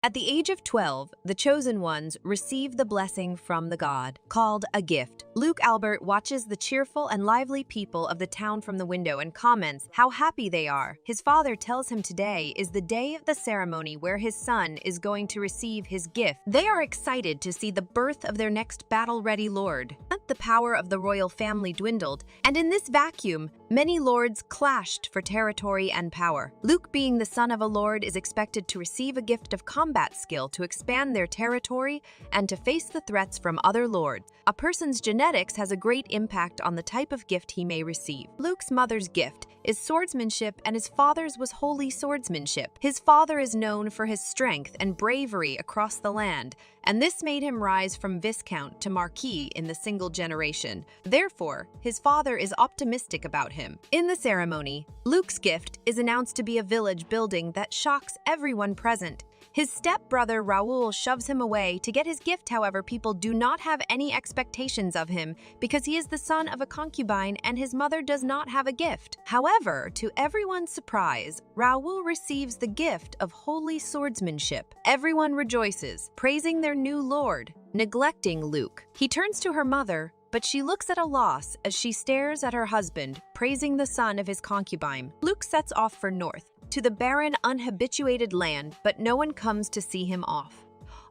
At the age of 12, the chosen ones receive the blessing from the god, called a gift. Luke Albert watches the cheerful and lively people of the town from the window and comments how happy they are. His father tells him today is the day of the ceremony where his son is going to receive his gift. They are excited to see the birth of their next battle-ready lord. The power of the royal family dwindled, and in this vacuum, many lords clashed for territory and power. Luke, being the son of a lord, is expected to receive a gift of combat skill to expand their territory and to face the threats from other lords. A person's genetics has a great impact on the type of gift he may receive. Luke's mother's gift is swordsmanship, and his father's was holy swordsmanship. His father is known for his strength and bravery across the land, and this made him rise from Viscount to Marquis in the single generation. Therefore, his father is optimistic about him. In the ceremony, Luke's gift is announced to be a village building that shocks everyone present. His stepbrother Raoul shoves him away to get his gift. However, people do not have any expectations of him because he is the son of a concubine and his mother does not have a gift. However, to everyone's surprise, Raoul receives the gift of holy swordsmanship. Everyone rejoices, praising their new lord, neglecting Luke. He turns to her mother, but she looks at a loss as she stares at her husband, praising the son of his concubine. Luke sets off for north, to the barren, unhabituated land, but no one comes to see him off.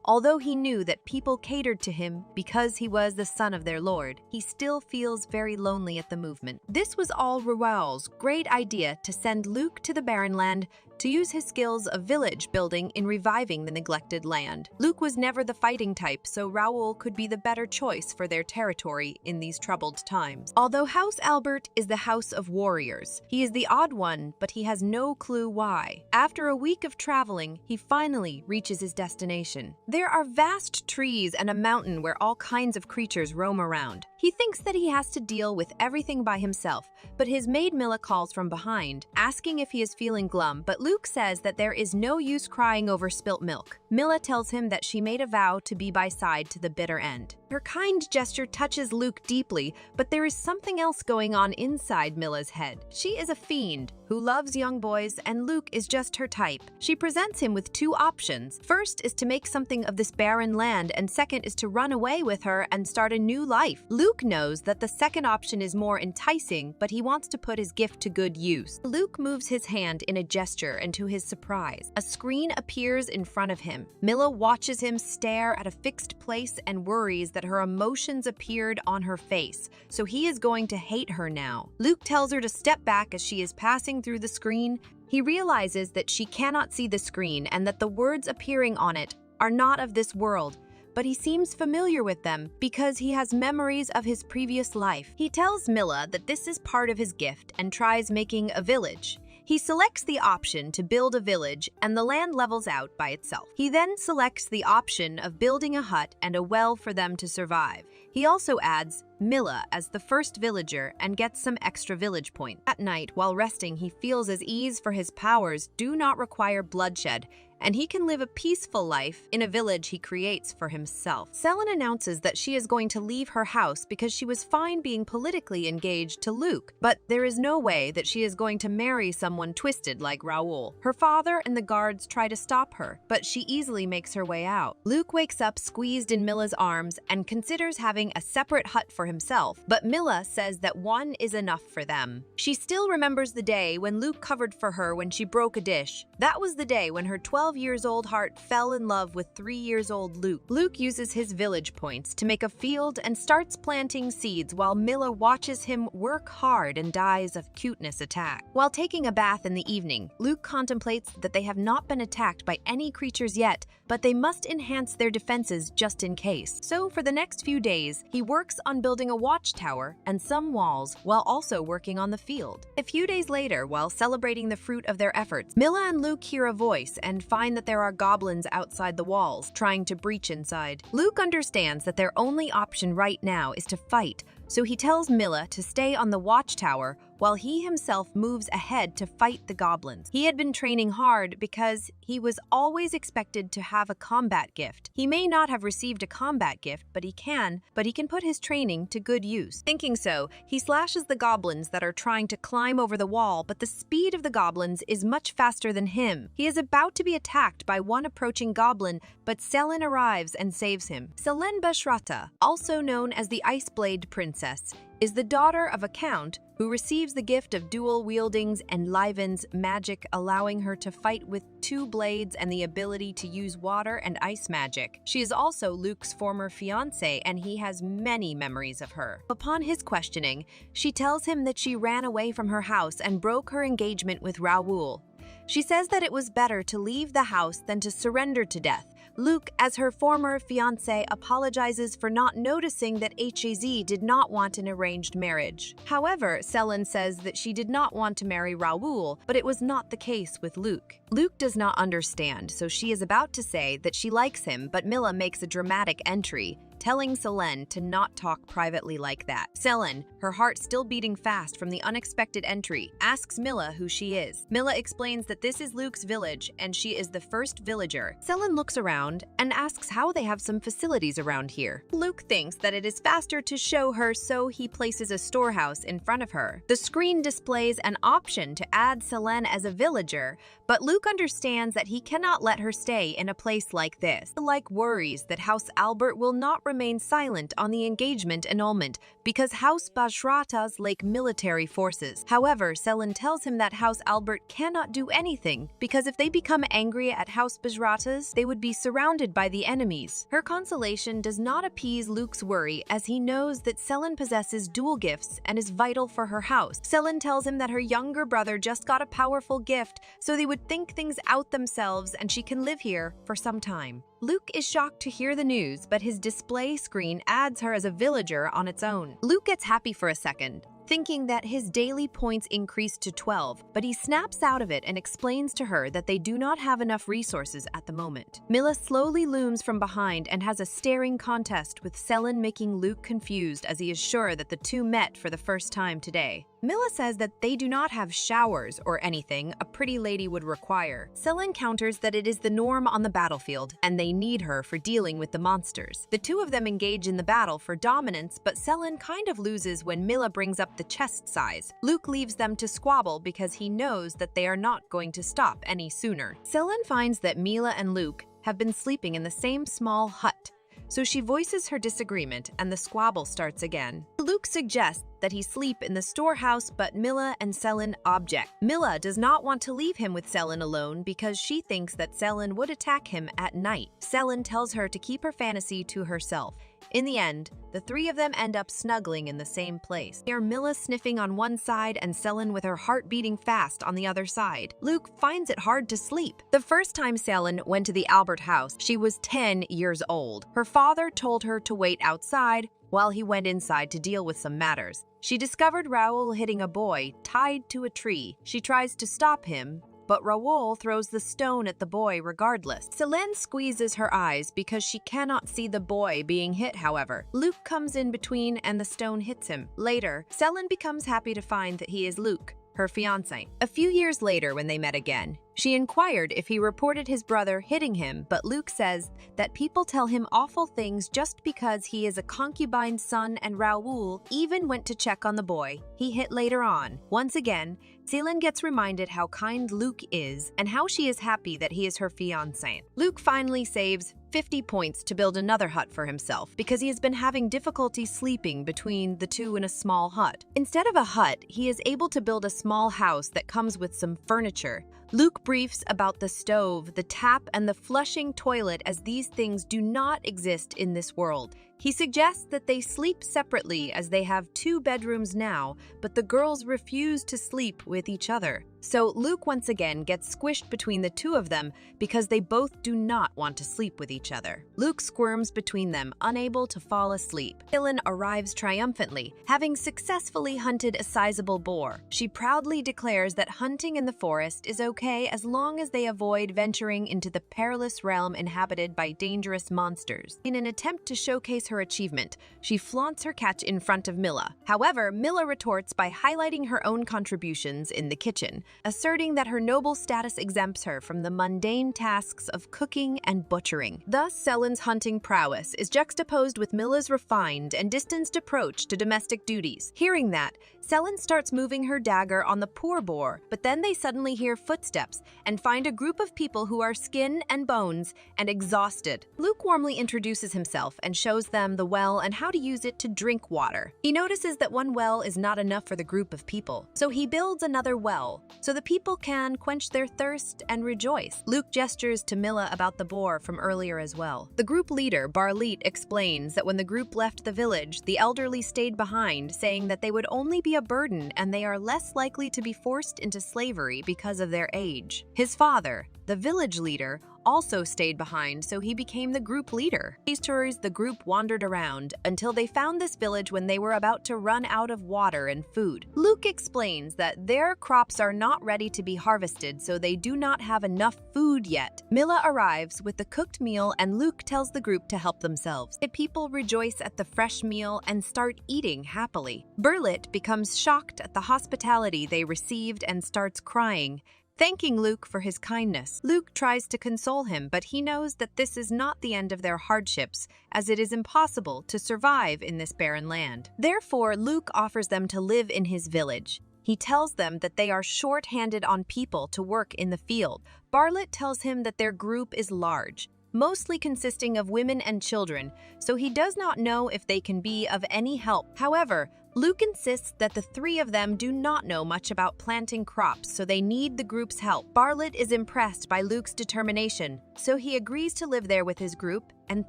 Although he knew that people catered to him because he was the son of their lord, he still feels very lonely at the movement. This was all Raoul's great idea to send Luke to the barren land to use his skills of village building in reviving the neglected land. Luke was never the fighting type, so Raoul could be the better choice for their territory in these troubled times. Although House Albert is the house of warriors, he is the odd one, but he has no clue why. After a week of traveling, he finally reaches his destination. There are vast trees and a mountain where all kinds of creatures roam around. He thinks that he has to deal with everything by himself, but his maid Milla calls from behind, asking if he is feeling glum, but Luke says that there is no use crying over spilt milk. Milla tells him that she made a vow to be by side to the bitter end. Her kind gesture touches Luke deeply, but there is something else going on inside Milla's head. She is a fiend who loves young boys, and Luke is just her type. She presents him with two options. First is to make something of this barren land, and second is to run away with her and start a new life. Luke knows that the second option is more enticing, but he wants to put his gift to good use. Luke moves his hand in a gesture, and to his surprise, a screen appears in front of him. Milla watches him stare at a fixed place and worries that her emotions appeared on her face, so he is going to hate her now. Luke tells her to step back as she is passing through the screen. He realizes that she cannot see the screen and that the words appearing on it are not of this world, but he seems familiar with them because he has memories of his previous life. He tells Milla that this is part of his gift and tries making a village. He selects the option to build a village and the land levels out by itself. He then selects the option of building a hut and a well for them to survive. He also adds Milla as the first villager and gets some extra village points. At night, while resting, he feels his ease for his powers do not require bloodshed, and he can live a peaceful life in a village he creates for himself. Selin announces that she is going to leave her house because she was fine being politically engaged to Luke, but there is no way that she is going to marry someone twisted like Raoul. Her father and the guards try to stop her, but she easily makes her way out. Luke wakes up squeezed in Milla's arms and considers having a separate hut for himself, but Milla says that one is enough for them. She still remembers the day when Luke covered for her when she broke a dish. That was the day when her 12-years-old heart fell in love with 3-years-old Luke. Luke uses his village points to make a field and starts planting seeds while Milla watches him work hard and dies of cuteness attack. While taking a bath in the evening, Luke contemplates that they have not been attacked by any creatures yet, but they must enhance their defenses just in case. So for the next few days, he works on building a watchtower and some walls while also working on the field. A few days later, while celebrating the fruit of their efforts, Milla and Luke hear a voice and find that there are goblins outside the walls trying to breach inside. Luke understands that their only option right now is to fight, so he tells Milla to stay on the watchtower while he himself moves ahead to fight the goblins. He had been training hard because he was always expected to have a combat gift. He may not have received a combat gift, but he can put his training to good use. Thinking so, he slashes the goblins that are trying to climb over the wall, but the speed of the goblins is much faster than him. He is about to be attacked by one approaching goblin, but Selin arrives and saves him. Selin Bashrata, also known as the Ice Blade Princess, is the daughter of a count who receives the gift of dual wieldings and livens magic, allowing her to fight with 2 blades and the ability to use water and ice magic. She is also Luke's former fiancé, and he has many memories of her. Upon his questioning, she tells him that she ran away from her house and broke her engagement with Raoul. She says that it was better to leave the house than to surrender to death. Luke, as her former fiancé, apologizes for not noticing that HAZ did not want an arranged marriage. However, Selin says that she did not want to marry Raoul, but it was not the case with Luke. Luke does not understand, so she is about to say that she likes him, but Milla makes a dramatic entry, telling Selin to not talk privately like that. Selin, her heart still beating fast from the unexpected entry, asks Milla who she is. Milla explains that this is Luke's village and she is the first villager. Selin looks around and asks how they have some facilities around here. Luke thinks that it is faster to show her, so he places a storehouse in front of her. The screen displays an option to add Selin as a villager, but Luke understands that he cannot let her stay in a place like this. Like worries that House Albert will not remain silent on the engagement annulment because House Bajrata's lack military forces. However, Selin tells him that House Albert cannot do anything because if they become angry at House Bajrata's, they would be surrounded by the enemies. Her consolation does not appease Luke's worry, as he knows that Selin possesses dual gifts and is vital for her house. Selin tells him that her younger brother just got a powerful gift, so they would think things out themselves and she can live here for some time. Luke is shocked to hear the news, but his display screen adds her as a villager on its own. Luke gets happy for a second, thinking that his daily points increased to 12, but he snaps out of it and explains to her that they do not have enough resources at the moment. Milla slowly looms from behind and has a staring contest with Selin, making Luke confused as he is sure that the two met for the first time today. Milla says that they do not have showers or anything a pretty lady would require. Selin counters that it is the norm on the battlefield, and they need her for dealing with the monsters. The two of them engage in the battle for dominance, but Selin kind of loses when Milla brings up the chest size. Luke leaves them to squabble because he knows that they are not going to stop any sooner. Selin finds that Milla and Luke have been sleeping in the same small hut, so she voices her disagreement and the squabble starts again. Luke suggests that he sleep in the storehouse, but Milla and Selin object. Milla does not want to leave him with Selin alone because she thinks that Selin would attack him at night. Selin tells her to keep her fantasy to herself. In the end, the three of them end up snuggling in the same place. They are Milla sniffing on one side and Selin with her heart beating fast on the other side. Luke finds it hard to sleep. The first time Selin went to the Albert house, she was 10 years old. Her father told her to wait outside while he went inside to deal with some matters. She discovered Raoul hitting a boy tied to a tree. She tries to stop him, but Raoul throws the stone at the boy regardless. Selin squeezes her eyes because she cannot see the boy being hit, however. Luke comes in between and the stone hits him. Later, Selin becomes happy to find that he is Luke, her fiancé. A few years later, when they met again, she inquired if he reported his brother hitting him, but Luke says that people tell him awful things just because he is a concubine's son, and Raoul even went to check on the boy he hit later on. Once again, Selin gets reminded how kind Luke is and how she is happy that he is her fiancé. Luke finally saves 50 points to build another hut for himself because he has been having difficulty sleeping between the two in a small hut. Instead of a hut, he is able to build a small house that comes with some furniture. Luke briefs about the stove, the tap, and the flushing toilet, as these things do not exist in this world. He suggests that they sleep separately as they have 2 bedrooms now, but the girls refuse to sleep with each other. So Luke once again gets squished between the two of them because they both do not want to sleep with each other. Luke squirms between them, unable to fall asleep. Selin arrives triumphantly, having successfully hunted a sizable boar. She proudly declares that hunting in the forest is okay as long as they avoid venturing into the perilous realm inhabited by dangerous monsters. In an attempt to showcase showcase her achievement. She flaunts her catch in front of Milla. However, Milla retorts by highlighting her own contributions in the kitchen, asserting that her noble status exempts her from the mundane tasks of cooking and butchering. Thus, Selen's hunting prowess is juxtaposed with Milla's refined and distanced approach to domestic duties. Hearing that, Selen starts moving her dagger on the poor boar, but then they suddenly hear footsteps and find a group of people who are skin and bones and exhausted. Luke warmly introduces himself and shows them the well and how to use it to drink water. He notices that one well is not enough for the group of people, so he builds another well so the people can quench their thirst and rejoice. Luke gestures to Milla about the boar from earlier as well. The group leader, Barlit, explains that when the group left the village, the elderly stayed behind, saying that they would only be a burden and they are less likely to be forced into slavery because of their age. His father, the village leader, also stayed behind, so he became the group leader. These tours, the group wandered around until they found this village when they were about to run out of water and food. Luke explains that their crops are not ready to be harvested, so they do not have enough food yet. Milla arrives with the cooked meal and Luke tells the group to help themselves. The people rejoice at the fresh meal and start eating happily. Barlit becomes shocked at the hospitality they received and starts crying, thanking Luke for his kindness. Luke tries to console him, but he knows that this is not the end of their hardships, as it is impossible to survive in this barren land. Therefore, Luke offers them to live in his village. He tells them that they are short-handed on people to work in the field. Barlit tells him that their group is large, mostly consisting of women and children, so he does not know if they can be of any help. However, Luke insists that the three of them do not know much about planting crops, so they need the group's help. Barlit is impressed by Luke's determination, so he agrees to live there with his group and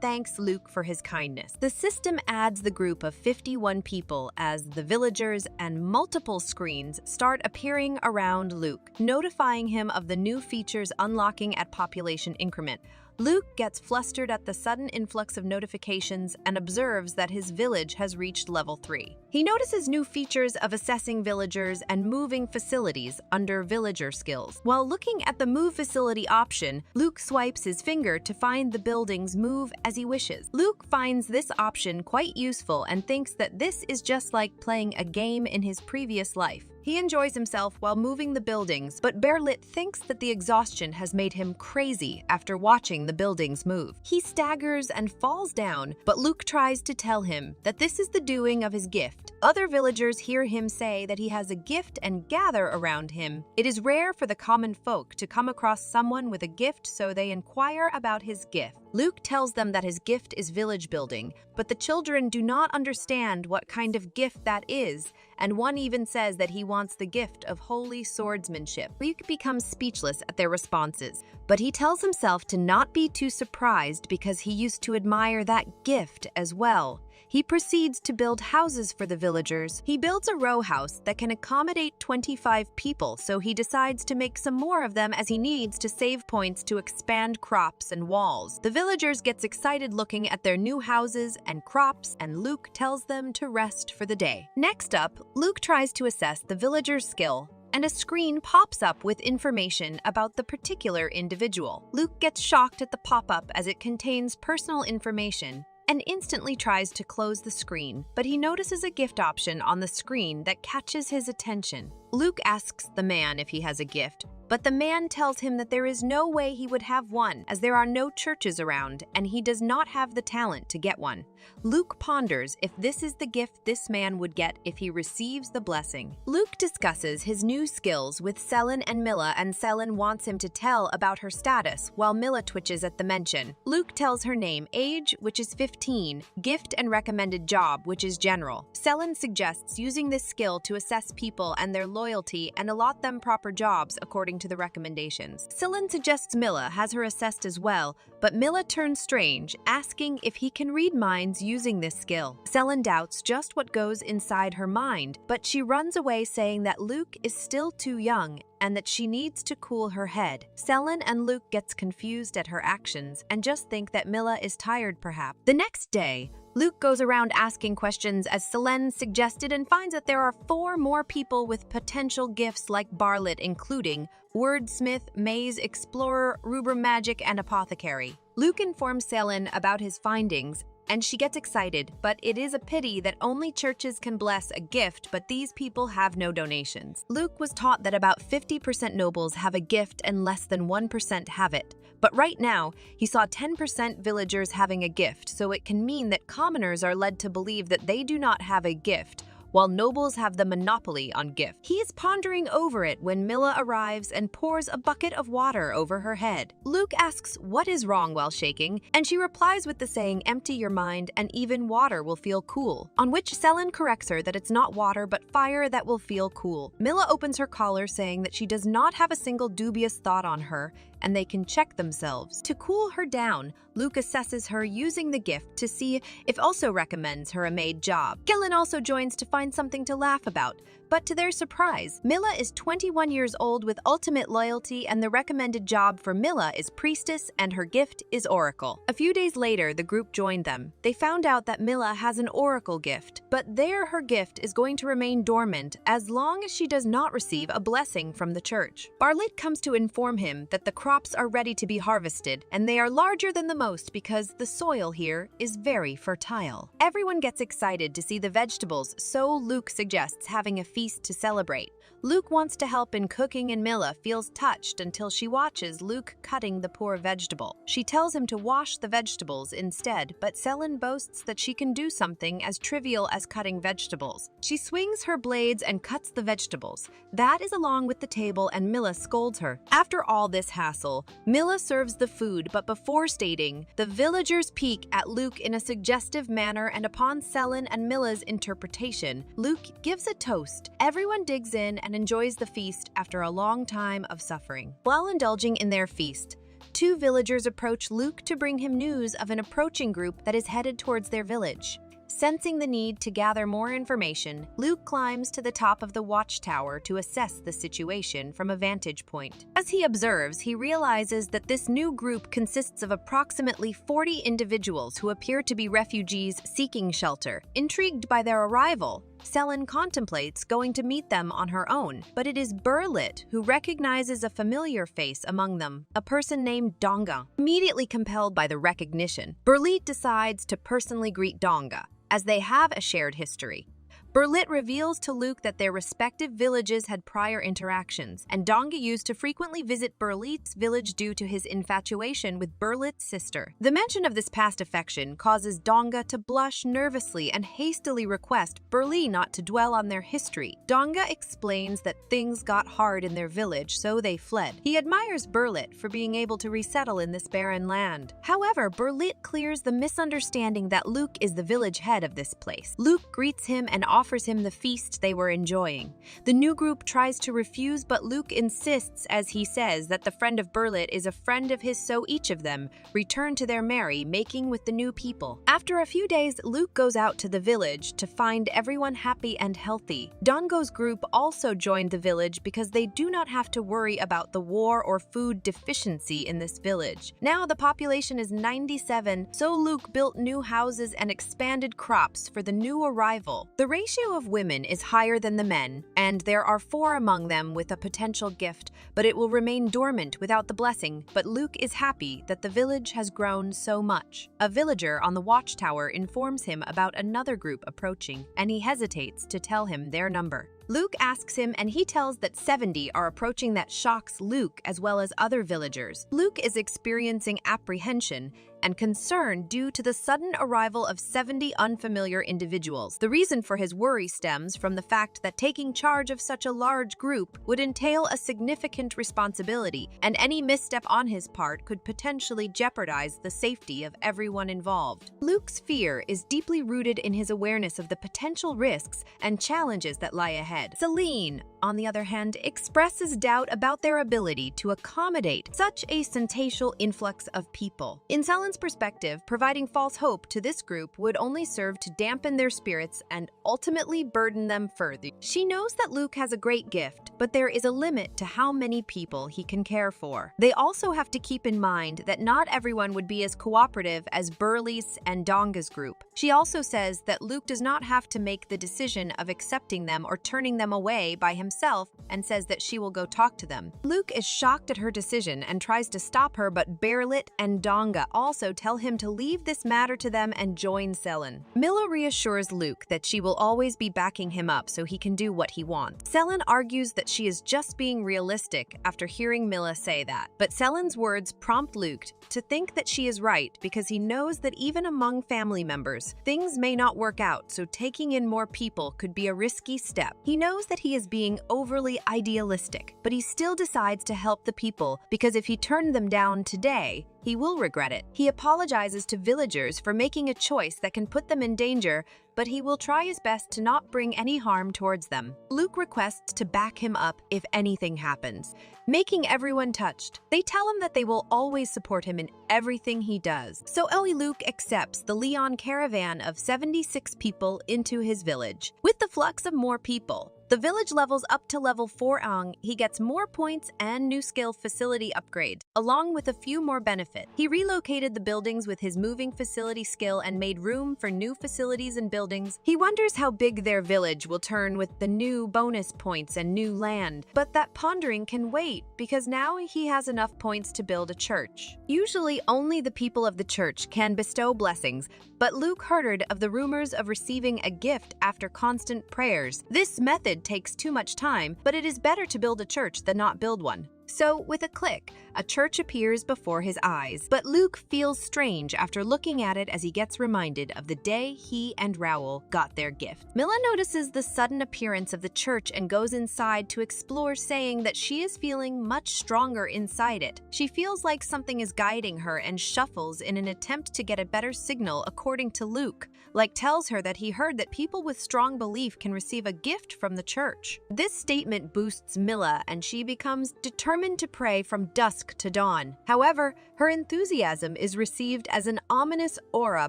thanks Luke for his kindness. The system adds the group of 51 people as the villagers, and multiple screens start appearing around Luke, notifying him of the new features unlocking at population increment. Luke gets flustered at the sudden influx of notifications and observes that his village has reached level 3. He notices new features of assessing villagers and moving facilities under villager skills. While looking at the move facility option, Luke swipes his finger to find the buildings move as he wishes. Luke finds this option quite useful and thinks that this is just like playing a game in his previous life. He enjoys himself while moving the buildings, but Barlit thinks that the exhaustion has made him crazy after watching the buildings move. He staggers and falls down, but Luke tries to tell him that this is the doing of his gift. Other villagers hear him say that he has a gift and gather around him. It is rare for the common folk to come across someone with a gift, so they inquire about his gift. Luke tells them that his gift is village building, but the children do not understand what kind of gift that is, and one even says that he wants the gift of holy swordsmanship. Luke becomes speechless at their responses, but he tells himself to not be too surprised because he used to admire that gift as well. He proceeds to build houses for the villagers. He builds a row house that can accommodate 25 people, so he decides to make some more of them as he needs to save points to expand crops and walls. The villagers gets excited looking at their new houses and crops, and Luke tells them to rest for the day. Next up, Luke tries to assess the villager's skill, and a screen pops up with information about the particular individual. Luke gets shocked at the pop-up as it contains personal information and instantly tries to close the screen, but he notices a gift option on the screen that catches his attention. Luke asks the man if he has a gift, but the man tells him that there is no way he would have one, as there are no churches around, and he does not have the talent to get one. Luke ponders if this is the gift this man would get if he receives the blessing. Luke discusses his new skills with Selen and Milla, and Selen wants him to tell about her status, while Milla twitches at the mention. Luke tells her name, age, which is 15, gift and recommended job, which is general. Selen suggests using this skill to assess people and their loyalty and allot them proper jobs according to the recommendations. Selen suggests Milla has her assessed as well, but Milla turns strange, asking if he can read minds using this skill. Selen doubts just what goes inside her mind, but she runs away saying that Luke is still too young and that she needs to cool her head. Selen and Luke gets confused at her actions and just think that Milla is tired perhaps. The next day, Luke goes around asking questions as Selen suggested and finds that there are 4 more people with potential gifts like Barlit, including wordsmith, maze, explorer, rubber magic, and apothecary. Luke informs Selen about his findings and she gets excited, but it is a pity that only churches can bless a gift, but these people have no donations. Luke was taught that about 50% nobles have a gift and less than 1% have it. But right now, he saw 10% villagers having a gift, so it can mean that commoners are led to believe that they do not have a gift, while nobles have the monopoly on gifts. He is pondering over it when Milla arrives and pours a bucket of water over her head. Luke asks what is wrong while shaking, and she replies with the saying, "Empty your mind and even water will feel cool," on which Selin corrects her that it's not water but fire that will feel cool. Milla opens her collar saying that she does not have a single dubious thought on her, and they can check themselves. To cool her down, Luke assesses her using the gift to see if also recommends her a maid job. Gillen also joins to find something to laugh about, but to their surprise, Milla is 21 years old with ultimate loyalty, and the recommended job for Milla is priestess and her gift is oracle. A few days later, the group joined them. They found out that Milla has an oracle gift, but there her gift is going to remain dormant as long as she does not receive a blessing from the church. Barlit comes to inform him that the crops are ready to be harvested, and they are larger than the most because the soil here is very fertile. Everyone gets excited to see the vegetables, so Luke suggests having a feast to celebrate. Luke wants to help in cooking, and Milla feels touched until she watches Luke cutting the poor vegetable. She tells him to wash the vegetables instead, but Selin boasts that she can do something as trivial as cutting vegetables. She swings her blades and cuts the vegetables. That is along with the table, and Milla scolds her. After all this hassle, Milla serves the food, but before stating, the villagers peek at Luke in a suggestive manner, and upon Selin and Milla's interpretation, Luke gives a toast. Everyone digs in and enjoys the feast after a long time of suffering. While indulging in their feast, two villagers approach Luke to bring him news of an approaching group that is headed towards their village. Sensing the need to gather more information, Luke climbs to the top of the watchtower to assess the situation from a vantage point. As he observes, he realizes that this new group consists of approximately 40 individuals who appear to be refugees seeking shelter. Intrigued by their arrival, Selin contemplates going to meet them on her own, but it is Barlit who recognizes a familiar face among them, a person named Dongua. Immediately compelled by the recognition, Barlit decides to personally greet Dongua, as they have a shared history. Barlit reveals to Luke that their respective villages had prior interactions, and Dongua used to frequently visit Barlit's village due to his infatuation with Barlit's sister. The mention of this past affection causes Dongua to blush nervously and hastily request Barlit not to dwell on their history. Dongua explains that things got hard in their village, so they fled. He admires Barlit for being able to resettle in this barren land. However, Barlit clears the misunderstanding that Luke is the village head of this place. Luke greets him and offers him the feast they were enjoying. The new group tries to refuse, but Luke insists as he says that the friend of Barlit is a friend of his, so each of them return to their merry making with the new people. After a few days, Luke goes out to the village to find everyone happy and healthy. Dongo's group also joined the village because they do not have to worry about the war or food deficiency in this village. Now the population is 97, so Luke built new houses and expanded crops for the new arrival. The ratio of women is higher than the men, and there are 4 among them with a potential gift, but it will remain dormant without the blessing. But Luke is happy that the village has grown so much. A villager on the watchtower informs him about another group approaching, and he hesitates to tell him their number. Luke asks him, and he tells that 70 are approaching. That shocks Luke as well as other villagers. Luke is experiencing apprehension and concern due to the sudden arrival of 70 unfamiliar individuals. The reason for his worry stems from the fact that taking charge of such a large group would entail a significant responsibility, and any misstep on his part could potentially jeopardize the safety of everyone involved. Luke's fear is deeply rooted in his awareness of the potential risks and challenges that lie ahead. Selin, on the other hand, expresses doubt about their ability to accommodate such a sensational influx of people. In Selin's perspective, providing false hope to this group would only serve to dampen their spirits and ultimately burden them further. She knows that Luke has a great gift, but there is a limit to how many people he can care for. They also have to keep in mind that not everyone would be as cooperative as Burley's and Donga's group. She also says that Luke does not have to make the decision of accepting them or turning them away by himself. himself and says that she will go talk to them. Luke is shocked at her decision and tries to stop her, but barren and dongua also tell him to leave this matter to them and join Selen. Milla reassures Luke that she will always be backing him up so he can do what he wants. Selen argues that she is just being realistic after hearing Milla say that, but Selen's words prompt Luke to think that she is right because he knows that even among family members, things may not work out, so taking in more people could be a risky step. He knows that he is being overly idealistic, but he still decides to help the people because if he turned them down today, he will regret it. He apologizes to villagers for making a choice that can put them in danger, but he will try his best to not bring any harm towards them. Luke requests to back him up if anything happens, making everyone touched. They tell him that they will always support him in everything he does. So Luke accepts the Leon caravan of 76 people into his village. With the flux of more people, the village levels up to level 4 Ang, he gets more points and new skill facility upgrades, along with a few more benefits. He relocated the buildings with his moving facility skill and made room for new facilities and buildings. He wonders how big their village will turn with the new bonus points and new land, but that pondering can wait because now he has enough points to build a church. Usually only the people of the church can bestow blessings, but Luke heard of the rumors of receiving a gift after constant prayers. This method takes too much time, but it is better to build a church than not build one. So, with a click, a church appears before his eyes, but Luke feels strange after looking at it as he gets reminded of the day he and Raoul got their gift. Milla notices the sudden appearance of the church and goes inside to explore, saying that she is feeling much stronger inside it. She feels like something is guiding her and shuffles in an attempt to get a better signal according to Luke. Tells her that he heard that people with strong belief can receive a gift from the church. This statement boosts Milla and she becomes determined to pray from dusk to dawn. However, her enthusiasm is received as an ominous aura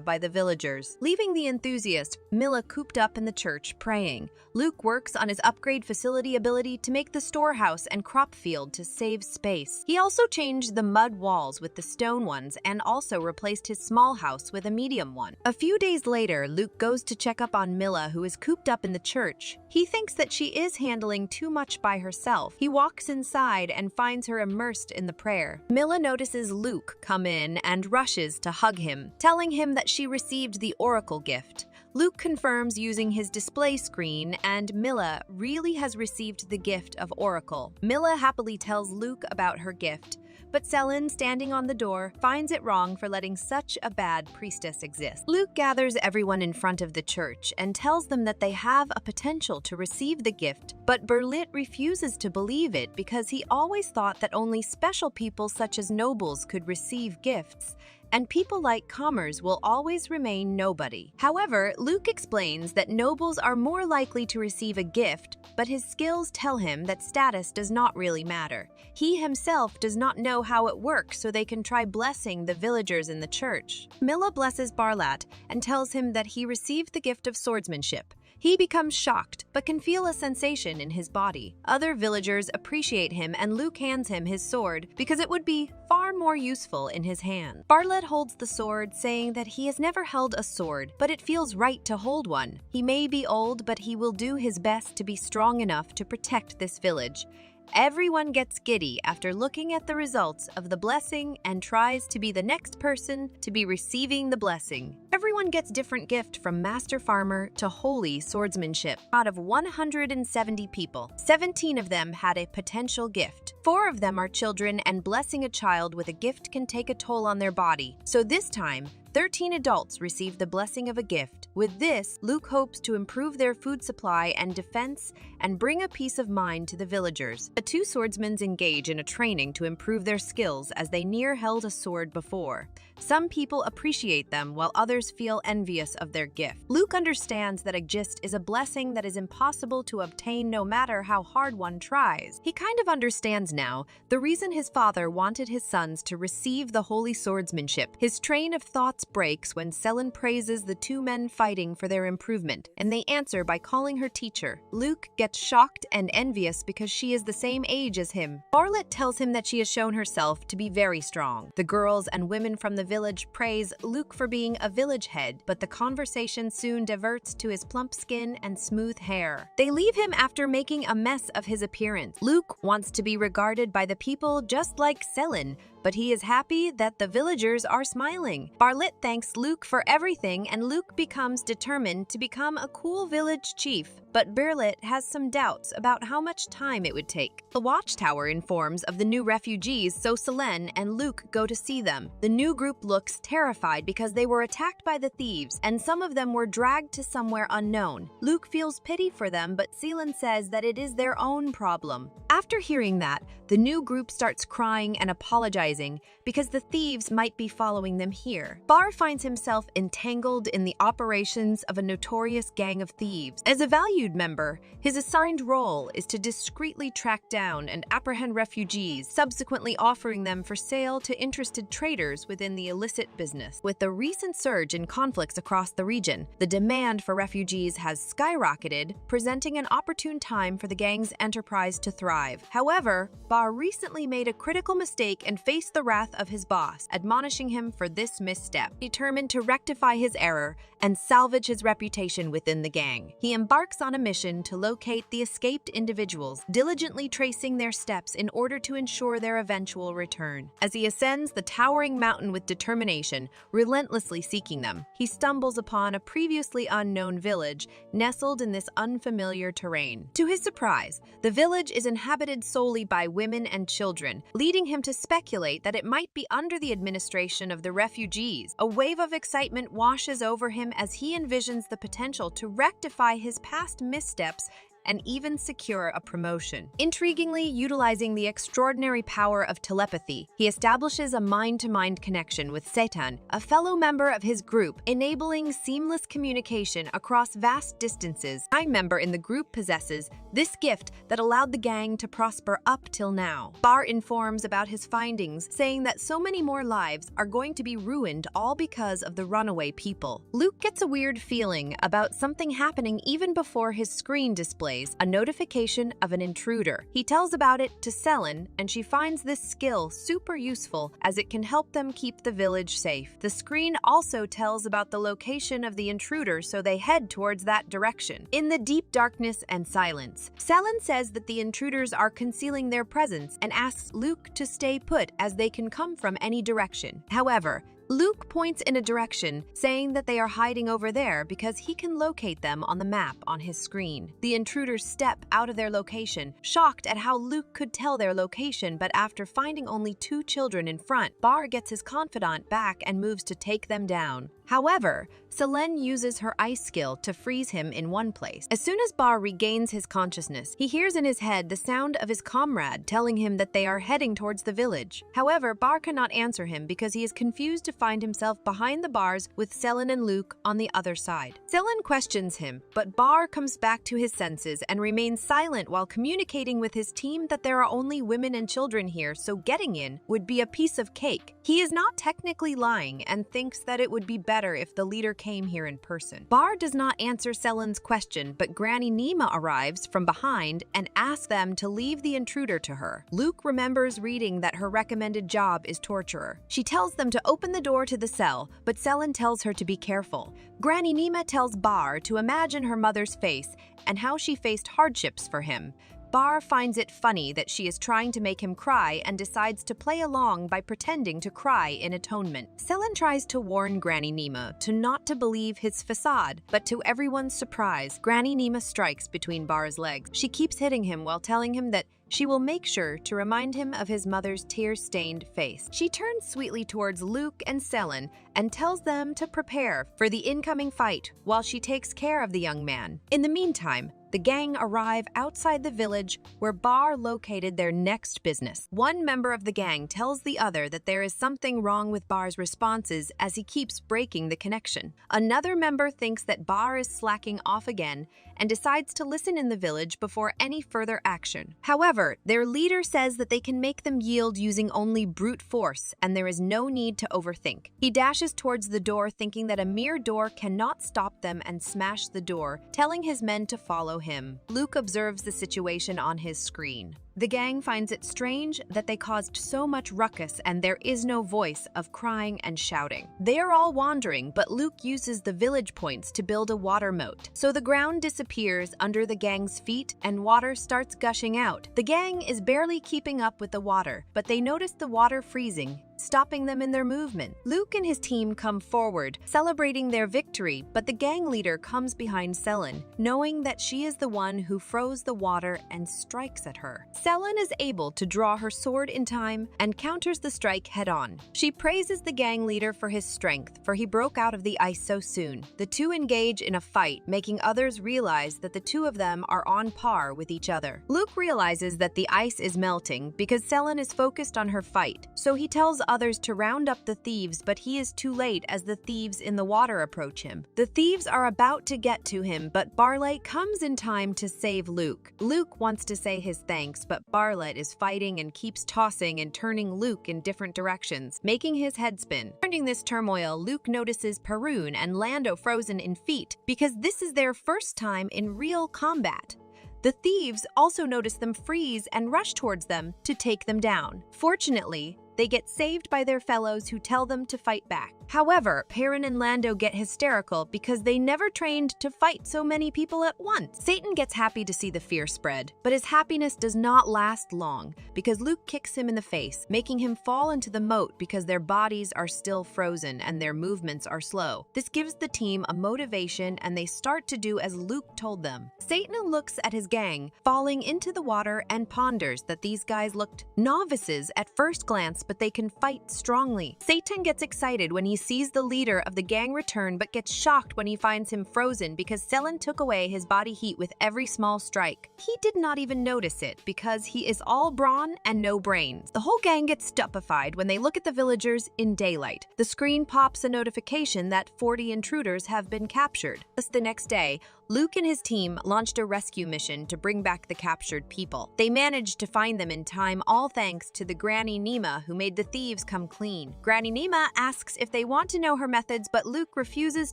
by the villagers. Leaving the enthusiast, Milla cooped up in the church praying. Luke works on his upgrade facility ability to make the storehouse and crop field to save space. He also changed the mud walls with the stone ones and also replaced his small house with a medium one. A few days later, Luke goes to check up on Milla, who is cooped up in the church. He thinks that she is handling too much by herself. He walks inside and finds her immersed in the prayer. Milla notices Luke come in and rushes to hug him, telling him that she received the oracle gift. Luke confirms using his display screen, and Milla really has received the gift of Oracle. Milla happily tells Luke about her gift, but Selen, standing on the door, finds it wrong for letting such a bad priestess exist. Luke gathers everyone in front of the church and tells them that they have a potential to receive the gift, but Berlit refuses to believe it because he always thought that only special people such as nobles could receive gifts, and people like comers will always remain nobody. However, Luke explains that nobles are more likely to receive a gift, but his skills tell him that status does not really matter. He himself does not know how it works, so they can try blessing the villagers in the church. Milla blesses Barlat and tells him that he received the gift of swordsmanship. He becomes shocked, but can feel a sensation in his body. Other villagers appreciate him, and Luke hands him his sword because it would be far more useful in his hand. Barlet holds the sword, saying that he has never held a sword, but it feels right to hold one. He may be old, but he will do his best to be strong enough to protect this village. Everyone gets giddy after looking at the results of the blessing and tries to be the next person to be receiving the blessing. Everyone gets different gift from Master Farmer to Holy Swordsmanship. Out of 170 people, 17 of them had a potential gift. 4 of them are children, and blessing a child with a gift can take a toll on their body. So this time, 13 adults received the blessing of a gift. With this, Luke hopes to improve their food supply and defense and bring a peace of mind to the villagers. The 2 swordsmen engage in a training to improve their skills as they never held a sword before. Some people appreciate them while others feel envious of their gift. Luke understands that a gift is a blessing that is impossible to obtain no matter how hard one tries. He kind of understands now the reason his father wanted his sons to receive the holy swordsmanship. His train of thoughts breaks when Selen praises the 2 men fighting fighting for their improvement, and they answer by calling her teacher. Luke gets shocked and envious because she is the same age as him. Bartlett tells him that she has shown herself to be very strong. The girls and women from the village praise Luke for being a village head, but the conversation soon diverts to his plump skin and smooth hair. They leave him after making a mess of his appearance. Luke wants to be regarded by the people just like Selin, but he is happy that the villagers are smiling. Bartlett thanks Luke for everything, and Luke becomes determined to become a cool village chief. But Bartlett has some doubts about how much time it would take. The watchtower informs of the new refugees, so Selene and Luke go to see them. The new group looks terrified because they were attacked by the thieves, and some of them were dragged to somewhere unknown. Luke feels pity for them, but Selene says that it is their own problem. After hearing that, the new group starts crying and apologizing because the thieves might be following them here. Bar finds himself entangled in the operations of a notorious gang of thieves. As a valued member, his assigned role is to discreetly track down and apprehend refugees, subsequently offering them for sale to interested traders within the illicit business. With the recent surge in conflicts across the region, the demand for refugees has skyrocketed, presenting an opportune time for the gang's enterprise to thrive. However, Bar recently made a critical mistake and faced the wrath of his boss, admonishing him for this misstep. Determined to rectify his error and salvage his reputation within the gang, he embarks on a mission to locate the escaped individuals, diligently tracing their steps in order to ensure their eventual return. As he ascends the towering mountain with determination, relentlessly seeking them, he stumbles upon a previously unknown village nestled in this unfamiliar terrain. To his surprise, the village is inhabited solely by women and children, leading him to speculate that it might be under the administration of the refugees. A wave of excitement washes over him as he envisions the potential to rectify his past missteps and even secure a promotion. Intriguingly, utilizing the extraordinary power of telepathy, he establishes a mind-to-mind connection with Satan, a fellow member of his group, enabling seamless communication across vast distances. A member in the group possesses this gift that allowed the gang to prosper up till now. Bar informs about his findings, saying that so many more lives are going to be ruined all because of the runaway people. Luke gets a weird feeling about something happening even before his screen displays a notification of an intruder. He tells about it to Selene, and she finds this skill super useful as it can help them keep the village safe. The screen also tells about the location of the intruder, so they head towards that direction. In the deep darkness and silence, Selene says that the intruders are concealing their presence and asks Luke to stay put as they can come from any direction. However, Luke points in a direction, saying that they are hiding over there because he can locate them on the map on his screen. The intruders step out of their location, shocked at how Luke could tell their location, but after finding only 2 children in front, Bar gets his confidant back and moves to take them down. However, Selene uses her ice skill to freeze him in one place. As soon as Bar regains his consciousness, he hears in his head the sound of his comrade telling him that they are heading towards the village. However, Bar cannot answer him because he is confused to find himself behind the bars with Selene and Luke on the other side. Selene questions him, but Bar comes back to his senses and remains silent while communicating with his team that there are only women and children here, so getting in would be a piece of cake. He is not technically lying and thinks that it would be better if the leader came here in person. Bar does not answer Selene's question, but Granny Nima arrives from behind and asks them to leave the intruder to her. Luke remembers reading that her recommended job is torturer. She tells them to open the door to the cell, but Selene tells her to be careful. Granny Nima tells Bar to imagine her mother's face and how she faced hardships for him. Bar finds it funny that she is trying to make him cry and decides to play along by pretending to cry in atonement. Selene tries to warn Granny Nima to not to believe his facade, but to everyone's surprise, Granny Nima strikes between Bar's legs. She keeps hitting him while telling him that she will make sure to remind him of his mother's tear-stained face. She turns sweetly towards Luke and Selene and tells them to prepare for the incoming fight while she takes care of the young man. In the meantime, the gang arrive outside the village where Bar located their next business. One member of the gang tells the other that there is something wrong with Bar's responses as he keeps breaking the connection. Another member thinks that Bar is slacking off again and decides to listen in the village before any further action. However, their leader says that they can make them yield using only brute force and there is no need to overthink. He dashes marches towards the door thinking that a mere door cannot stop them and smash the door, telling his men to follow him. Luke observes the situation on his screen. The gang finds it strange that they caused so much ruckus and there is no voice of crying and shouting. They are all wandering, but Luke uses the village points to build a water moat. So the ground disappears under the gang's feet and water starts gushing out. The gang is barely keeping up with the water, but they notice the water freezing, stopping them in their movement. Luke and his team come forward, celebrating their victory, but the gang leader comes behind Selin, knowing that she is the one who froze the water and strikes at her. Selin is able to draw her sword in time and counters the strike head-on. She praises the gang leader for his strength, for he broke out of the ice so soon. The two engage in a fight, making others realize that the two of them are on par with each other. Luke realizes that the ice is melting because Selin is focused on her fight, so he tells others to round up the thieves, but he is too late as the thieves in the water approach him. The thieves are about to get to him, but Barlet comes in time to save Luke. Luke wants to say his thanks, but Barlet is fighting and keeps tossing and turning Luke in different directions, making his head spin. During this turmoil, Luke notices Perun and Lando frozen in feet because this is their first time in real combat. The thieves also notice them freeze and rush towards them to take them down. Fortunately, they get saved by their fellows who tell them to fight back. However, Perrin and Lando get hysterical because they never trained to fight so many people at once. Satan gets happy to see the fear spread, but his happiness does not last long because Luke kicks him in the face, making him fall into the moat because their bodies are still frozen and their movements are slow. This gives the team a motivation and they start to do as Luke told them. Satan looks at his gang falling into the water and ponders that these guys looked novices at first glance, but they can fight strongly. Satan gets excited when he sees the leader of the gang return, but gets shocked when he finds him frozen because Selin took away his body heat with every small strike. He did not even notice it because he is all brawn and no brains. The whole gang gets stupefied when they look at the villagers in daylight. The screen pops a notification that 40 intruders have been captured. Thus, the next day, Luke and his team launched a rescue mission to bring back the captured people. They managed to find them in time, all thanks to the Granny Nima who made the thieves come clean. Granny Nima asks if they want to know her methods, but Luke refuses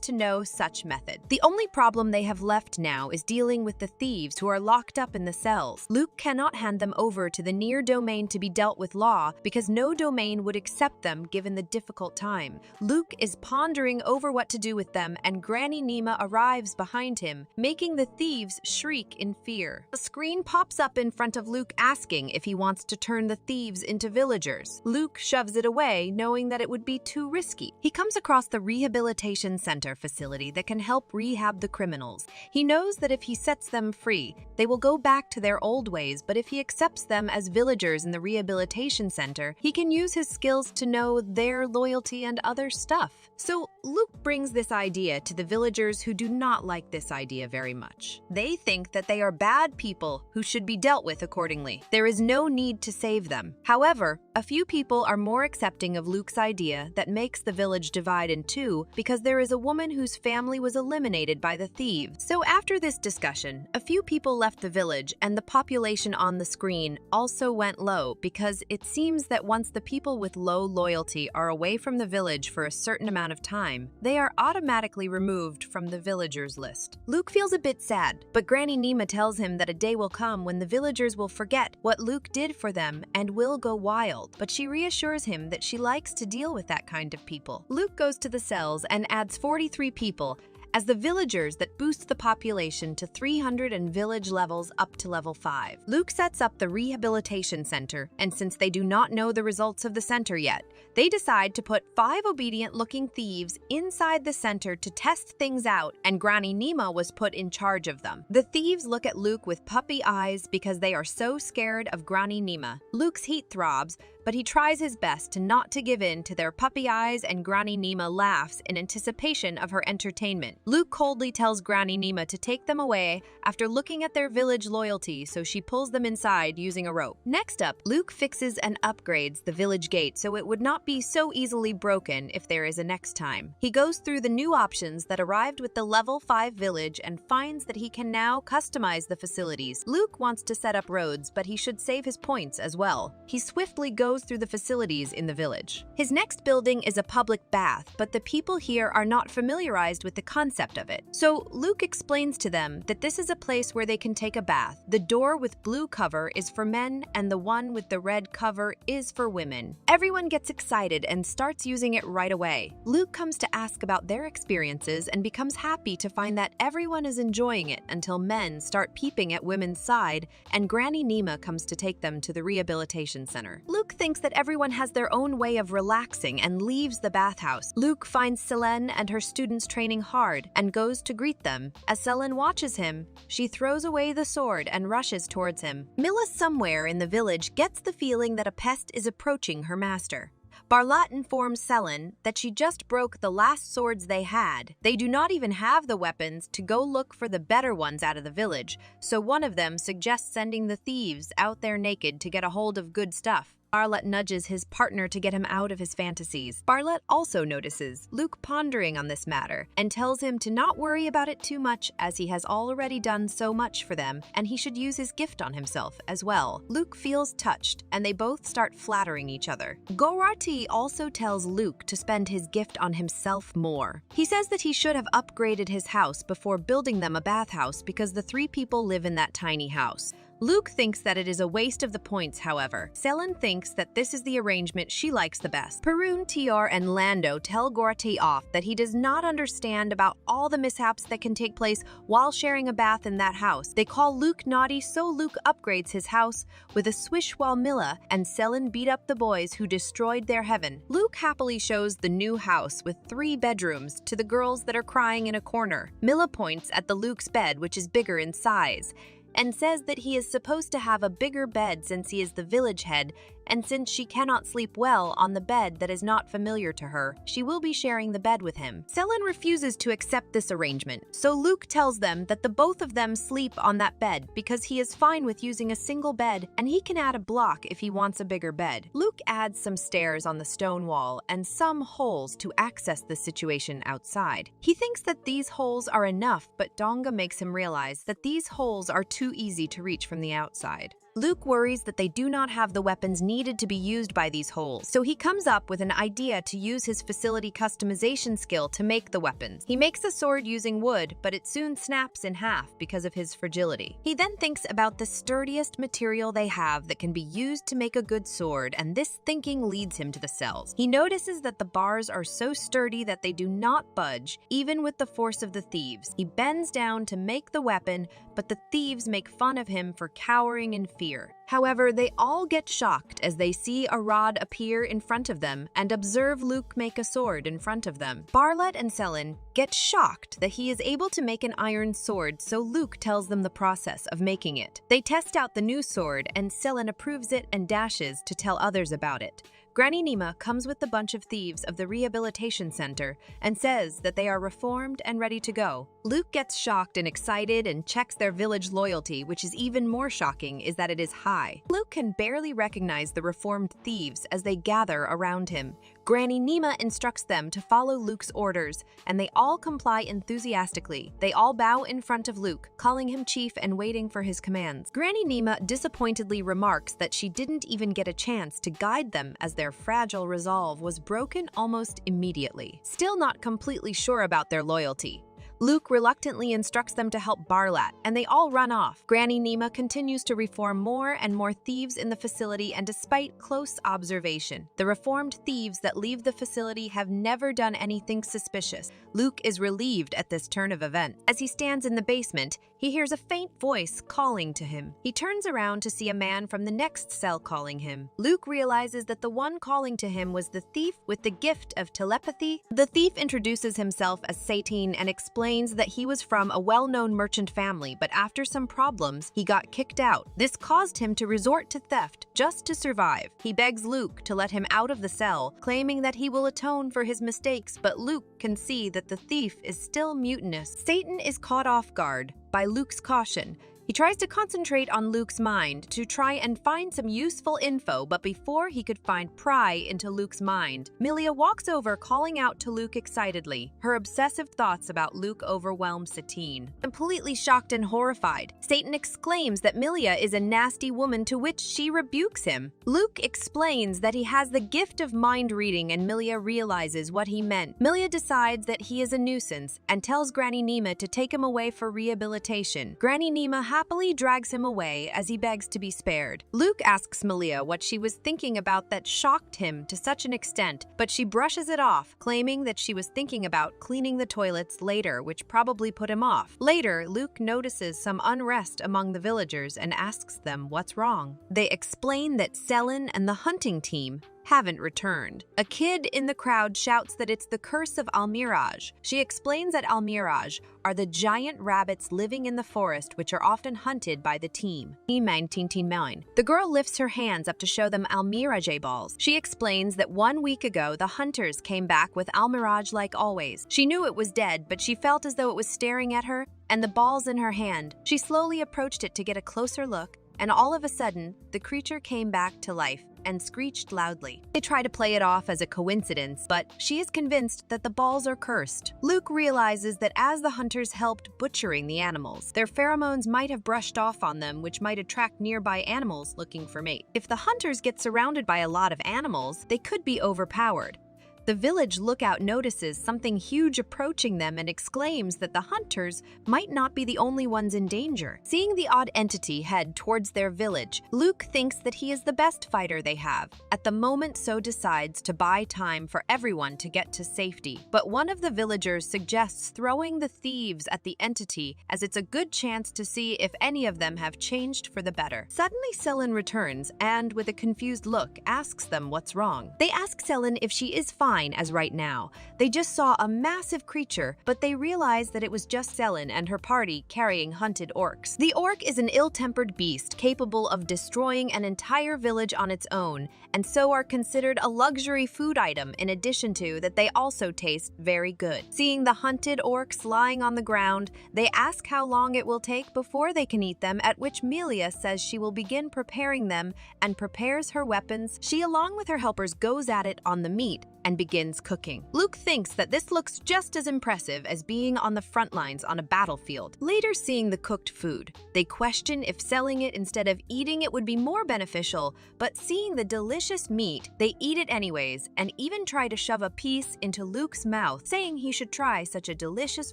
to know such method. The only problem they have left now is dealing with the thieves who are locked up in the cells. Luke cannot hand them over to the near domain to be dealt with law because no domain would accept them given the difficult time. Luke is pondering over what to do with them and Granny Nima arrives behind him, making the thieves shriek in fear. A screen pops up in front of Luke asking if he wants to turn the thieves into villagers. Luke shoves it away, knowing that it would be too risky. He comes across the rehabilitation center facility that can help rehab the criminals. He knows that if he sets them free, they will go back to their old ways, but if he accepts them as villagers in the rehabilitation center, he can use his skills to know their loyalty and other stuff. So Luke brings this idea to the villagers who do not like this idea very much. They think that they are bad people who should be dealt with accordingly. There is no need to save them. However, a few people are more accepting of Luke's idea that makes the village divide in two because there is a woman whose family was eliminated by the thieves. So after this discussion, a few people left the village and the population on the screen also went low because it seems that once the people with low loyalty are away from the village for a certain amount of time, they are automatically removed from the villagers list. Luke feels a bit sad, but Granny Nima tells him that a day will come when the villagers will forget what Luke did for them and will go wild, but she reassures him that she likes to deal with that kind of people. Luke goes to the cells and adds 43 people as the villagers that boost the population to 300 and village levels up to level 5. Luke sets up the rehabilitation center, and since they do not know the results of the center yet, they decide to put 5 obedient-looking thieves inside the center to test things out, and Granny Nima was put in charge of them. The thieves look at Luke with puppy eyes because they are so scared of Granny Nima. Luke's heat throbs, but he tries his best to not to give in to their puppy eyes, and Granny Nima laughs in anticipation of her entertainment. Luke coldly tells Granny Nima to take them away after looking at their village loyalty, so she pulls them inside using a rope. Next up, Luke fixes and upgrades the village gate so it would not be so easily broken if there is a next time. He goes through the new options that arrived with the level 5 village and finds that he can now customize the facilities. Luke wants to set up roads, but he should save his points as well. He swiftly goes through the facilities in the village. His next building is a public bath, but the people here are not familiarized with the concept of it. So Luke explains to them that this is a place where they can take a bath. The door with blue cover is for men and the one with the red cover is for women. Everyone gets excited and starts using it right away. Luke comes to ask about their experiences and becomes happy to find that everyone is enjoying it until men start peeping at women's side and Granny Nima comes to take them to the rehabilitation center. Luke thinks that everyone has their own way of relaxing and leaves the bathhouse. Luke finds Selene and her students training hard and goes to greet them. As Selene watches him, she throws away the sword and rushes towards him. Milla somewhere in the village gets the feeling that a pest is approaching her master. Barlat informs Selene that she just broke the last swords they had. They do not even have the weapons to go look for the better ones out of the village, so one of them suggests sending the thieves out there naked to get a hold of good stuff. Barlet nudges his partner to get him out of his fantasies. Barlet also notices Luke pondering on this matter and tells him to not worry about it too much as he has already done so much for them and he should use his gift on himself as well. Luke feels touched and they both start flattering each other. Gorati also tells Luke to spend his gift on himself more. He says that he should have upgraded his house before building them a bathhouse because the 3 people live in that tiny house. Luke thinks that it is a waste of the points, however. Selene thinks that this is the arrangement she likes the best. Perun, Tiar, and Lando tell Gorati off that he does not understand about all the mishaps that can take place while sharing a bath in that house. They call Luke naughty, so Luke upgrades his house with a swish while Milla and Selene beat up the boys who destroyed their heaven. Luke happily shows the new house with 3 bedrooms to the girls that are crying in a corner. Milla points at the Luke's bed, which is bigger in size, and says that he is supposed to have a bigger bed since he is the village head, and since she cannot sleep well on the bed that is not familiar to her, she will be sharing the bed with him. Selene refuses to accept this arrangement, so Luke tells them that the both of them sleep on that bed because he is fine with using a single bed and he can add a block if he wants a bigger bed. Luke adds some stairs on the stone wall and some holes to access the situation outside. He thinks that these holes are enough, but dongua makes him realize that these holes are too easy to reach from the outside. Luke worries that they do not have the weapons needed to be used by these holes, so he comes up with an idea to use his facility customization skill to make the weapons. He makes a sword using wood, but it soon snaps in half because of his fragility. He then thinks about the sturdiest material they have that can be used to make a good sword, and this thinking leads him to the cells. He notices that the bars are so sturdy that they do not budge, even with the force of the thieves. He bends down to make the weapon, but the thieves make fun of him for cowering in fear. However, they all get shocked as they see a rod appear in front of them and observe Luke make a sword in front of them. Barlet and Selene get shocked that he is able to make an iron sword, so Luke tells them the process of making it. They test out the new sword and Selene approves it and dashes to tell others about it. Granny Nima comes with the bunch of thieves of the rehabilitation center and says that they are reformed and ready to go. Luke gets shocked and excited and checks their village loyalty, which is even more shocking is that it is high. Luke can barely recognize the reformed thieves as they gather around him. Granny Nima instructs them to follow Luke's orders, and they all comply enthusiastically. They all bow in front of Luke, calling him chief and waiting for his commands. Granny Nima disappointedly remarks that she didn't even get a chance to guide them as their fragile resolve was broken almost immediately. Still not completely sure about their loyalty, Luke reluctantly instructs them to help Barlat, and they all run off. Granny Nima continues to reform more and more thieves in the facility, and despite close observation, the reformed thieves that leave the facility have never done anything suspicious. Luke is relieved at this turn of events. As he stands in the basement, he hears a faint voice calling to him. He turns around to see a man from the next cell calling him. Luke realizes that the one calling to him was the thief with the gift of telepathy. The thief introduces himself as Satine and explains explains that he was from a well-known merchant family, but after some problems, he got kicked out. This caused him to resort to theft just to survive. He begs Luke to let him out of the cell, claiming that he will atone for his mistakes, but Luke can see that the thief is still mutinous. Satan is caught off guard by Luke's caution. He tries to concentrate on Luke's mind to try and find some useful info, but before he could pry into Luke's mind, Milia walks over, calling out to Luke excitedly. Her obsessive thoughts about Luke overwhelm Satine. Completely shocked and horrified, Satan exclaims that Milia is a nasty woman, to which she rebukes him. Luke explains that he has the gift of mind reading, and Milia realizes what he meant. Milia decides that he is a nuisance and tells Granny Nima to take him away for rehabilitation. Granny Nima happily drags him away as he begs to be spared. Luke asks Milia what she was thinking about that shocked him to such an extent, but she brushes it off, claiming that she was thinking about cleaning the toilets later, which probably put him off. Later, Luke notices some unrest among the villagers and asks them what's wrong. They explain that Selin and the hunting team haven't returned. A kid in the crowd shouts that it's the curse of Almiraj. She explains that Almiraj are the giant rabbits living in the forest which are often hunted by the team. The girl lifts her hands up to show them Almiraj balls. She explains that 1 week ago the hunters came back with Almiraj like always. She knew it was dead, but she felt as though it was staring at her and the balls in her hand. She slowly approached it to get a closer look, and all of a sudden, the creature came back to life and screeched loudly. They try to play it off as a coincidence, but she is convinced that the balls are cursed. Luke realizes that as the hunters helped butchering the animals, their pheromones might have brushed off on them, which might attract nearby animals looking for mate. If the hunters get surrounded by a lot of animals, they could be overpowered. The village lookout notices something huge approaching them and exclaims that the hunters might not be the only ones in danger. Seeing the odd entity head towards their village, Luke thinks that he is the best fighter they have. At the moment, so decides to buy time for everyone to get to safety. But one of the villagers suggests throwing the thieves at the entity, as it's a good chance to see if any of them have changed for the better. Suddenly, Selin returns and, with a confused look, asks them what's wrong. They ask Selin if she is fine as right now. They just saw a massive creature, but they realize that it was just Selin and her party carrying hunted orcs. The orc is an ill-tempered beast capable of destroying an entire village on its own, and so are considered a luxury food item, in addition to that they also taste very good. Seeing the hunted orcs lying on the ground, they ask how long it will take before they can eat them, at which Milia says she will begin preparing them and prepares her weapons. She, along with her helpers, goes at it on the meat and begins cooking. Luke thinks that this looks just as impressive as being on the front lines on a battlefield. Later, seeing the cooked food, they question if selling it instead of eating it would be more beneficial, but seeing the delicious meat, they eat it anyways and even try to shove a piece into Luke's mouth, saying he should try such a delicious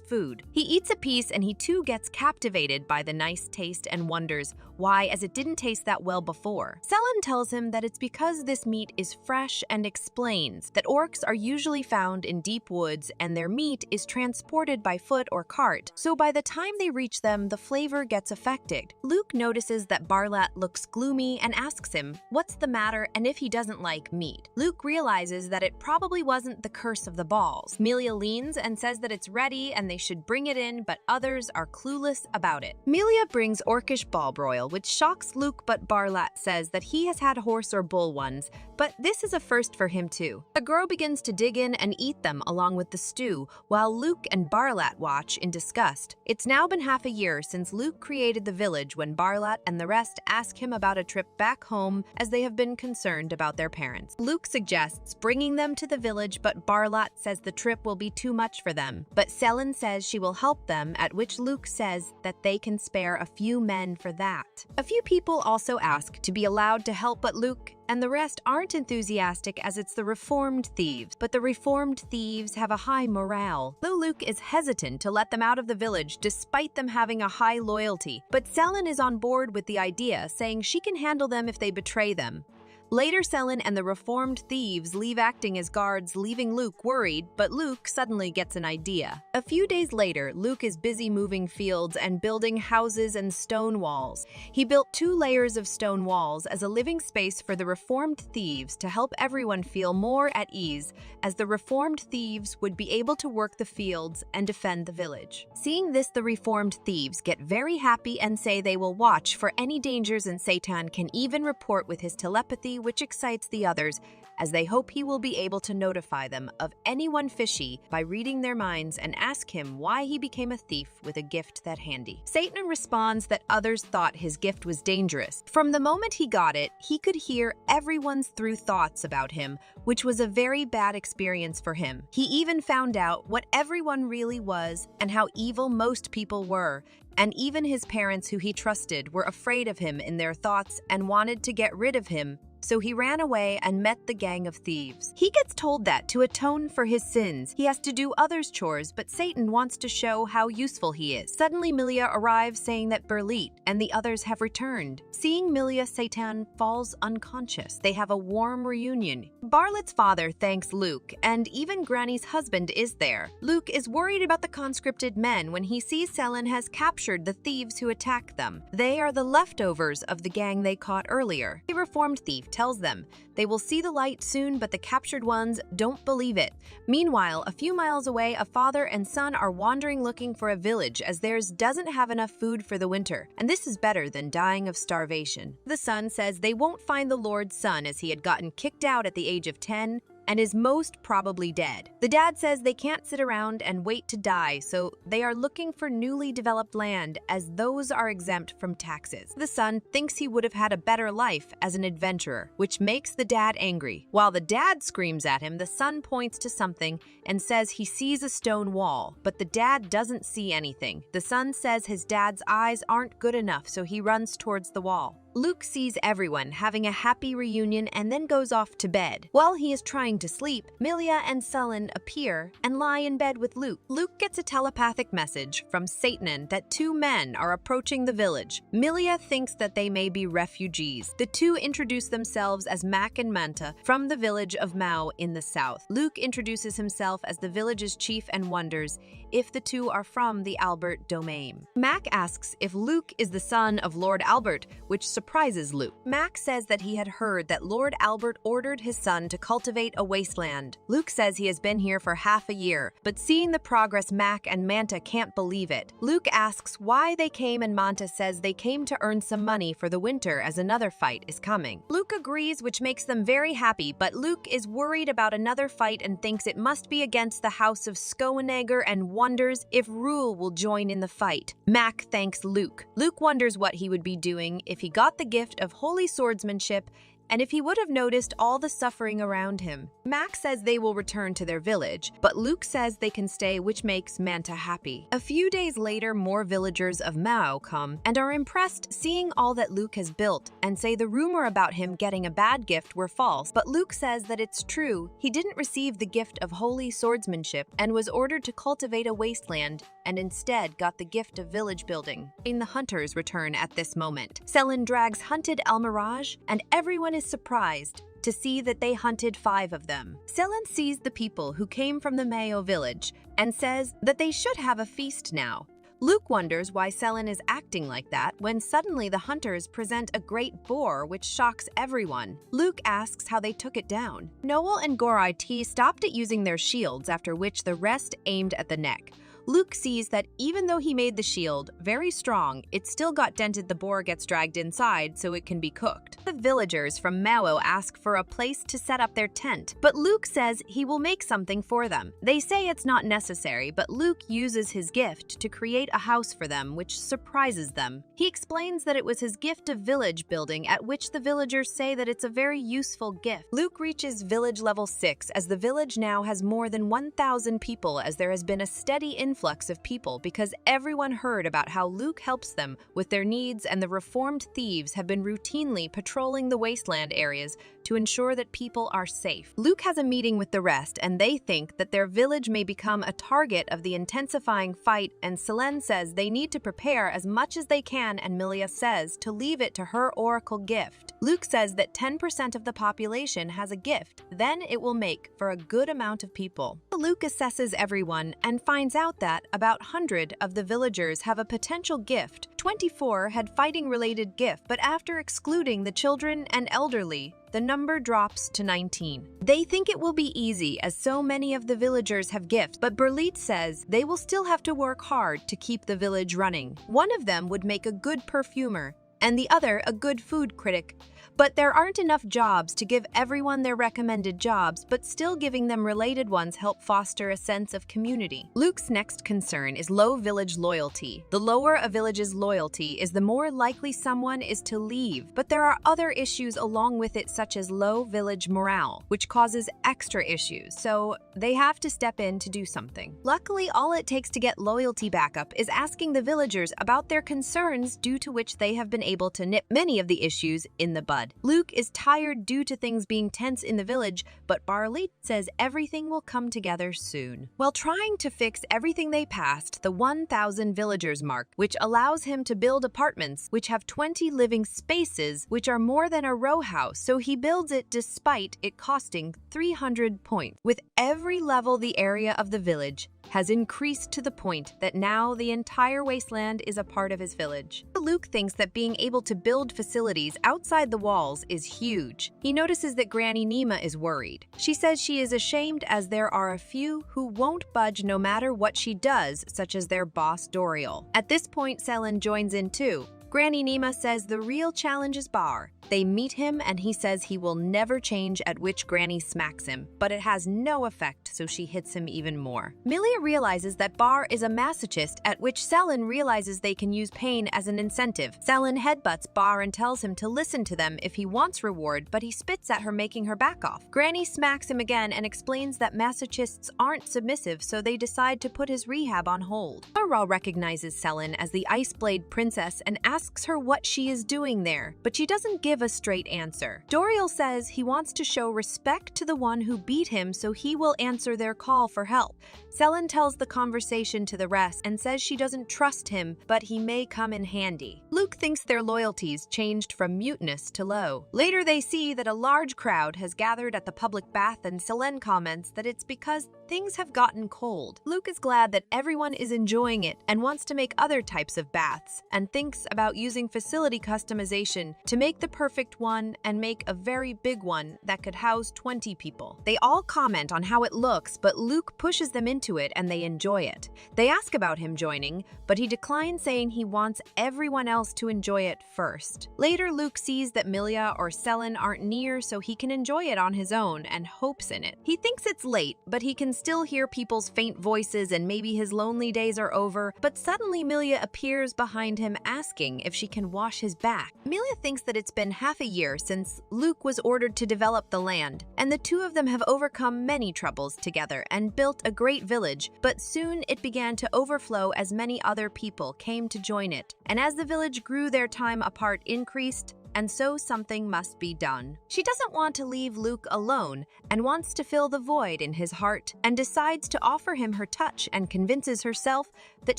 food. He eats a piece and he too gets captivated by the nice taste and wonders why, as it didn't taste that well before. Selin tells him that it's because this meat is fresh and explains that orcs are usually found in deep woods and their meat is transported by foot or cart, so by the time they reach them, the flavor gets affected. Luke notices that Barlat looks gloomy and asks him what's the matter and if he doesn't like meat. Luke realizes that it probably wasn't the curse of the balls. Milia leans and says that it's ready and they should bring it in, but others are clueless about it. Milia brings orcish ball broil, which shocks Luke, but Barlat says that he has had horse or bull ones, but this is a first for him too. The girl begins to dig in and eat them along with the stew, while Luke and Barlat watch in disgust. It's now been half a year since Luke created the village when Barlat and the rest ask him about a trip back home, as they have been concerned about their parents. Luke suggests bringing them to the village, but Barlat says the trip will be too much for them. But Selin says she will help them, at which Luke says that they can spare a few men for that. A few people also ask to be allowed to help, but Luke and the rest aren't enthusiastic, as it's the reformed thieves. But the reformed thieves have a high morale, though Luke is hesitant to let them out of the village despite them having a high loyalty. But Selin is on board with the idea, saying she can handle them if they betray them. Later, Selin and the reformed thieves leave acting as guards, leaving Luke worried, but Luke suddenly gets an idea. A few days later, Luke is busy moving fields and building houses and stone walls. He built 2 layers of stone walls as a living space for the reformed thieves to help everyone feel more at ease, as the reformed thieves would be able to work the fields and defend the village. Seeing this, the reformed thieves get very happy and say they will watch for any dangers, and Satan can even report with his telepathy, which excites the others, as they hope he will be able to notify them of anyone fishy by reading their minds and ask him why he became a thief with a gift that handy. Satan responds that others thought his gift was dangerous. From the moment he got it, he could hear everyone's through thoughts about him, which was a very bad experience for him. He even found out what everyone really was and how evil most people were, and even his parents who he trusted were afraid of him in their thoughts and wanted to get rid of him. So he ran away and met the gang of thieves. He gets told that to atone for his sins, he has to do others' chores, but Satan wants to show how useful he is. Suddenly, Milia arrives saying that Berlit and the others have returned. Seeing Milia, Satan falls unconscious. They have a warm reunion. Barlet's father thanks Luke, and even Granny's husband is there. Luke is worried about the conscripted men when he sees Selin has captured the thieves who attacked them. They are the leftovers of the gang they caught earlier. The reformed thief tells them they will see the light soon, but the captured ones don't believe it. Meanwhile, a few miles away, a father and son are wandering looking for a village as theirs doesn't have enough food for the winter, and this is better than dying of starvation. The son says they won't find the Lord's son as he had gotten kicked out at the age of 10 and is most probably dead. The dad says they can't sit around and wait to die, so they are looking for newly developed land as those are exempt from taxes. The son thinks he would have had a better life as an adventurer, which makes the dad angry. While the dad screams at him, the son points to something and says he sees a stone wall, but the dad doesn't see anything. The son says his dad's eyes aren't good enough, so he runs towards the wall. Luke sees everyone having a happy reunion and then goes off to bed. While he is trying to sleep, Milia and Selin appear and lie in bed with Luke. Luke gets a telepathic message from Satan that 2 men are approaching the village. Milia thinks that they may be refugees. The 2 introduce themselves as Mac and Manta from the village of Mao in the south. Luke introduces himself as the village's chief and wonders if the 2 are from the Albert domain. Mac asks if Luke is the son of Lord Albert, which surprises Luke. Mac says that he had heard that Lord Albert ordered his son to cultivate a wasteland. Luke says he has been here for half a year, but seeing the progress, Mac and Manta can't believe it. Luke asks why they came, and Manta says they came to earn some money for the winter as another fight is coming. Luke agrees, which makes them very happy, but Luke is worried about another fight and thinks it must be against the house of Skoeneger and wonders if Rule will join in the fight. Mac thanks Luke. Luke wonders what he would be doing if he got the gift of holy swordsmanship and if he would have noticed all the suffering around him. Mac says they will return to their village, but Luke says they can stay, which makes Manta happy. A few days later, more villagers of Mao come and are impressed seeing all that Luke has built and say the rumor about him getting a bad gift were false, but Luke says that it's true. He didn't receive the gift of holy swordsmanship and was ordered to cultivate a wasteland and instead got the gift of village building. The hunters return at this moment. Selin drags hunted Almirage, and everyone is surprised to see that they hunted 5 of them. Selin sees the people who came from the Mayo village and says that they should have a feast now. Luke wonders why Selin is acting like that when suddenly the hunters present a great boar, which shocks everyone. Luke asks how they took it down. Noel and Gorai T stopped at using their shields, after which the rest aimed at the neck. Luke sees that even though he made the shield very strong, it still got dented. The boar gets dragged inside so it can be cooked. The villagers from Mao ask for a place to set up their tent, but Luke says he will make something for them. They say it's not necessary, but Luke uses his gift to create a house for them, which surprises them. He explains that it was his gift of village building, at which the villagers say that it's a very useful gift. Luke reaches village level 6 as the village now has more than 1,000 people, as there has been a steady influx of people because everyone heard about how Luke helps them with their needs, and the reformed thieves have been routinely patrolling the wasteland areas to ensure that people are safe. Luke has a meeting with the rest, and they think that their village may become a target of the intensifying fight, and Selene says they need to prepare as much as they can, and Milia says to leave it to her oracle gift. Luke says that 10% of the population has a gift, then it will make for a good amount of people. Luke assesses everyone and finds out that about 100 of the villagers have a potential gift. 24 had fighting-related gift, but after excluding the children and elderly, the number drops to 19. They think it will be easy as so many of the villagers have gifts, but Berlit says they will still have to work hard to keep the village running. One of them would make a good perfumer, and the other a good food critic. But there aren't enough jobs to give everyone their recommended jobs, but still giving them related ones help foster a sense of community. Luke's next concern is low village loyalty. The lower a village's loyalty is, the more likely someone is to leave. But there are other issues along with it, such as low village morale, which causes extra issues, so they have to step in to do something. Luckily, all it takes to get loyalty back up is asking the villagers about their concerns, due to which they have been able to nip many of the issues in the bud. Luke is tired due to things being tense in the village, but Berlit says everything will come together soon. While trying to fix everything, they passed the 1,000 villagers mark, which allows him to build apartments which have 20 living spaces, which are more than a row house, so he builds it despite it costing 300 points. With every level, the area of the village has increased to the point that now the entire wasteland is a part of his village. Luke thinks that being able to build facilities outside the walls is huge. He notices that Granny Nima is worried. She says she is ashamed as there are a few who won't budge no matter what she does, such as their boss Doriel. At this point, Selene joins in too. Granny Nima says the real challenge is Bar. They meet him and he says he will never change, at which Granny smacks him, but it has no effect, so she hits him even more. Milia realizes that Bar is a masochist, at which Selene realizes they can use pain as an incentive. Selene headbutts Bar and tells him to listen to them if he wants reward, but he spits at her, making her back off. Granny smacks him again and explains that masochists aren't submissive, so they decide to put his rehab on hold. Aral recognizes Selene as the Ice Blade Princess and asks her what she is doing there, but she doesn't give a straight answer. Doriel says he wants to show respect to the one who beat him, so he will answer their call for help. Selene tells the conversation to the rest and says she doesn't trust him, but he may come in handy. Luke thinks their loyalties changed from mutinous to low. Later they see that a large crowd has gathered at the public bath, and Selene comments that it's because things have gotten cold. Luke is glad that everyone is enjoying it and wants to make other types of baths, and thinks about using facility customization to make the perfect one and make a very big one that could house 20 people. They all comment on how it looks, but Luke pushes them into it and they enjoy it. They ask about him joining, but he declines, saying he wants everyone else to enjoy it first. Later, Luke sees that Milia or Selene aren't near, so he can enjoy it on his own and hopes in it. He thinks it's late, but he can still hear people's faint voices and maybe his lonely days are over, but suddenly Milia appears behind him asking if she can wash his back. Milia thinks that it's been half a year since Luke was ordered to develop the land, and the two of them have overcome many troubles together and built a great village, but soon it began to overflow as many other people came to join it, and as the village grew, their time apart increased, and so something must be done. She doesn't want to leave Luke alone and wants to fill the void in his heart, and decides to offer him her touch and convinces herself that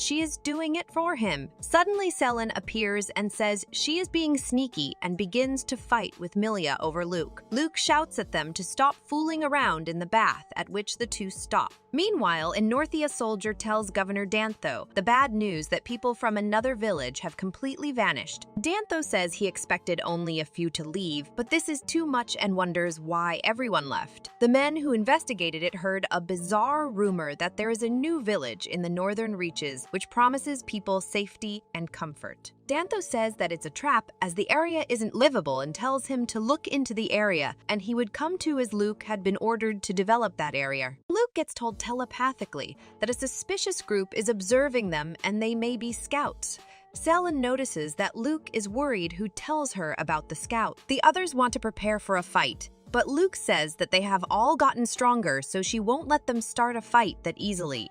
she is doing it for him. Suddenly, Selene appears and says she is being sneaky and begins to fight with Milia over Luke. Luke shouts at them to stop fooling around in the bath, at which the two stop. Meanwhile, in Northia, a soldier tells Governor Dantho the bad news that people from another village have completely vanished. Dantho says he expected only a few to leave, but this is too much and wonders why everyone left. The men who investigated it heard a bizarre rumor that there is a new village in the northern reaches which promises people safety and comfort. Dantho says that it's a trap as the area isn't livable and tells him to look into the area, and he would come to as Luke had been ordered to develop that area. Luke gets told telepathically that a suspicious group is observing them and they may be scouts. Selene notices that Luke is worried, who tells her about the scout. The others want to prepare for a fight, but Luke says that they have all gotten stronger, so she won't let them start a fight that easily.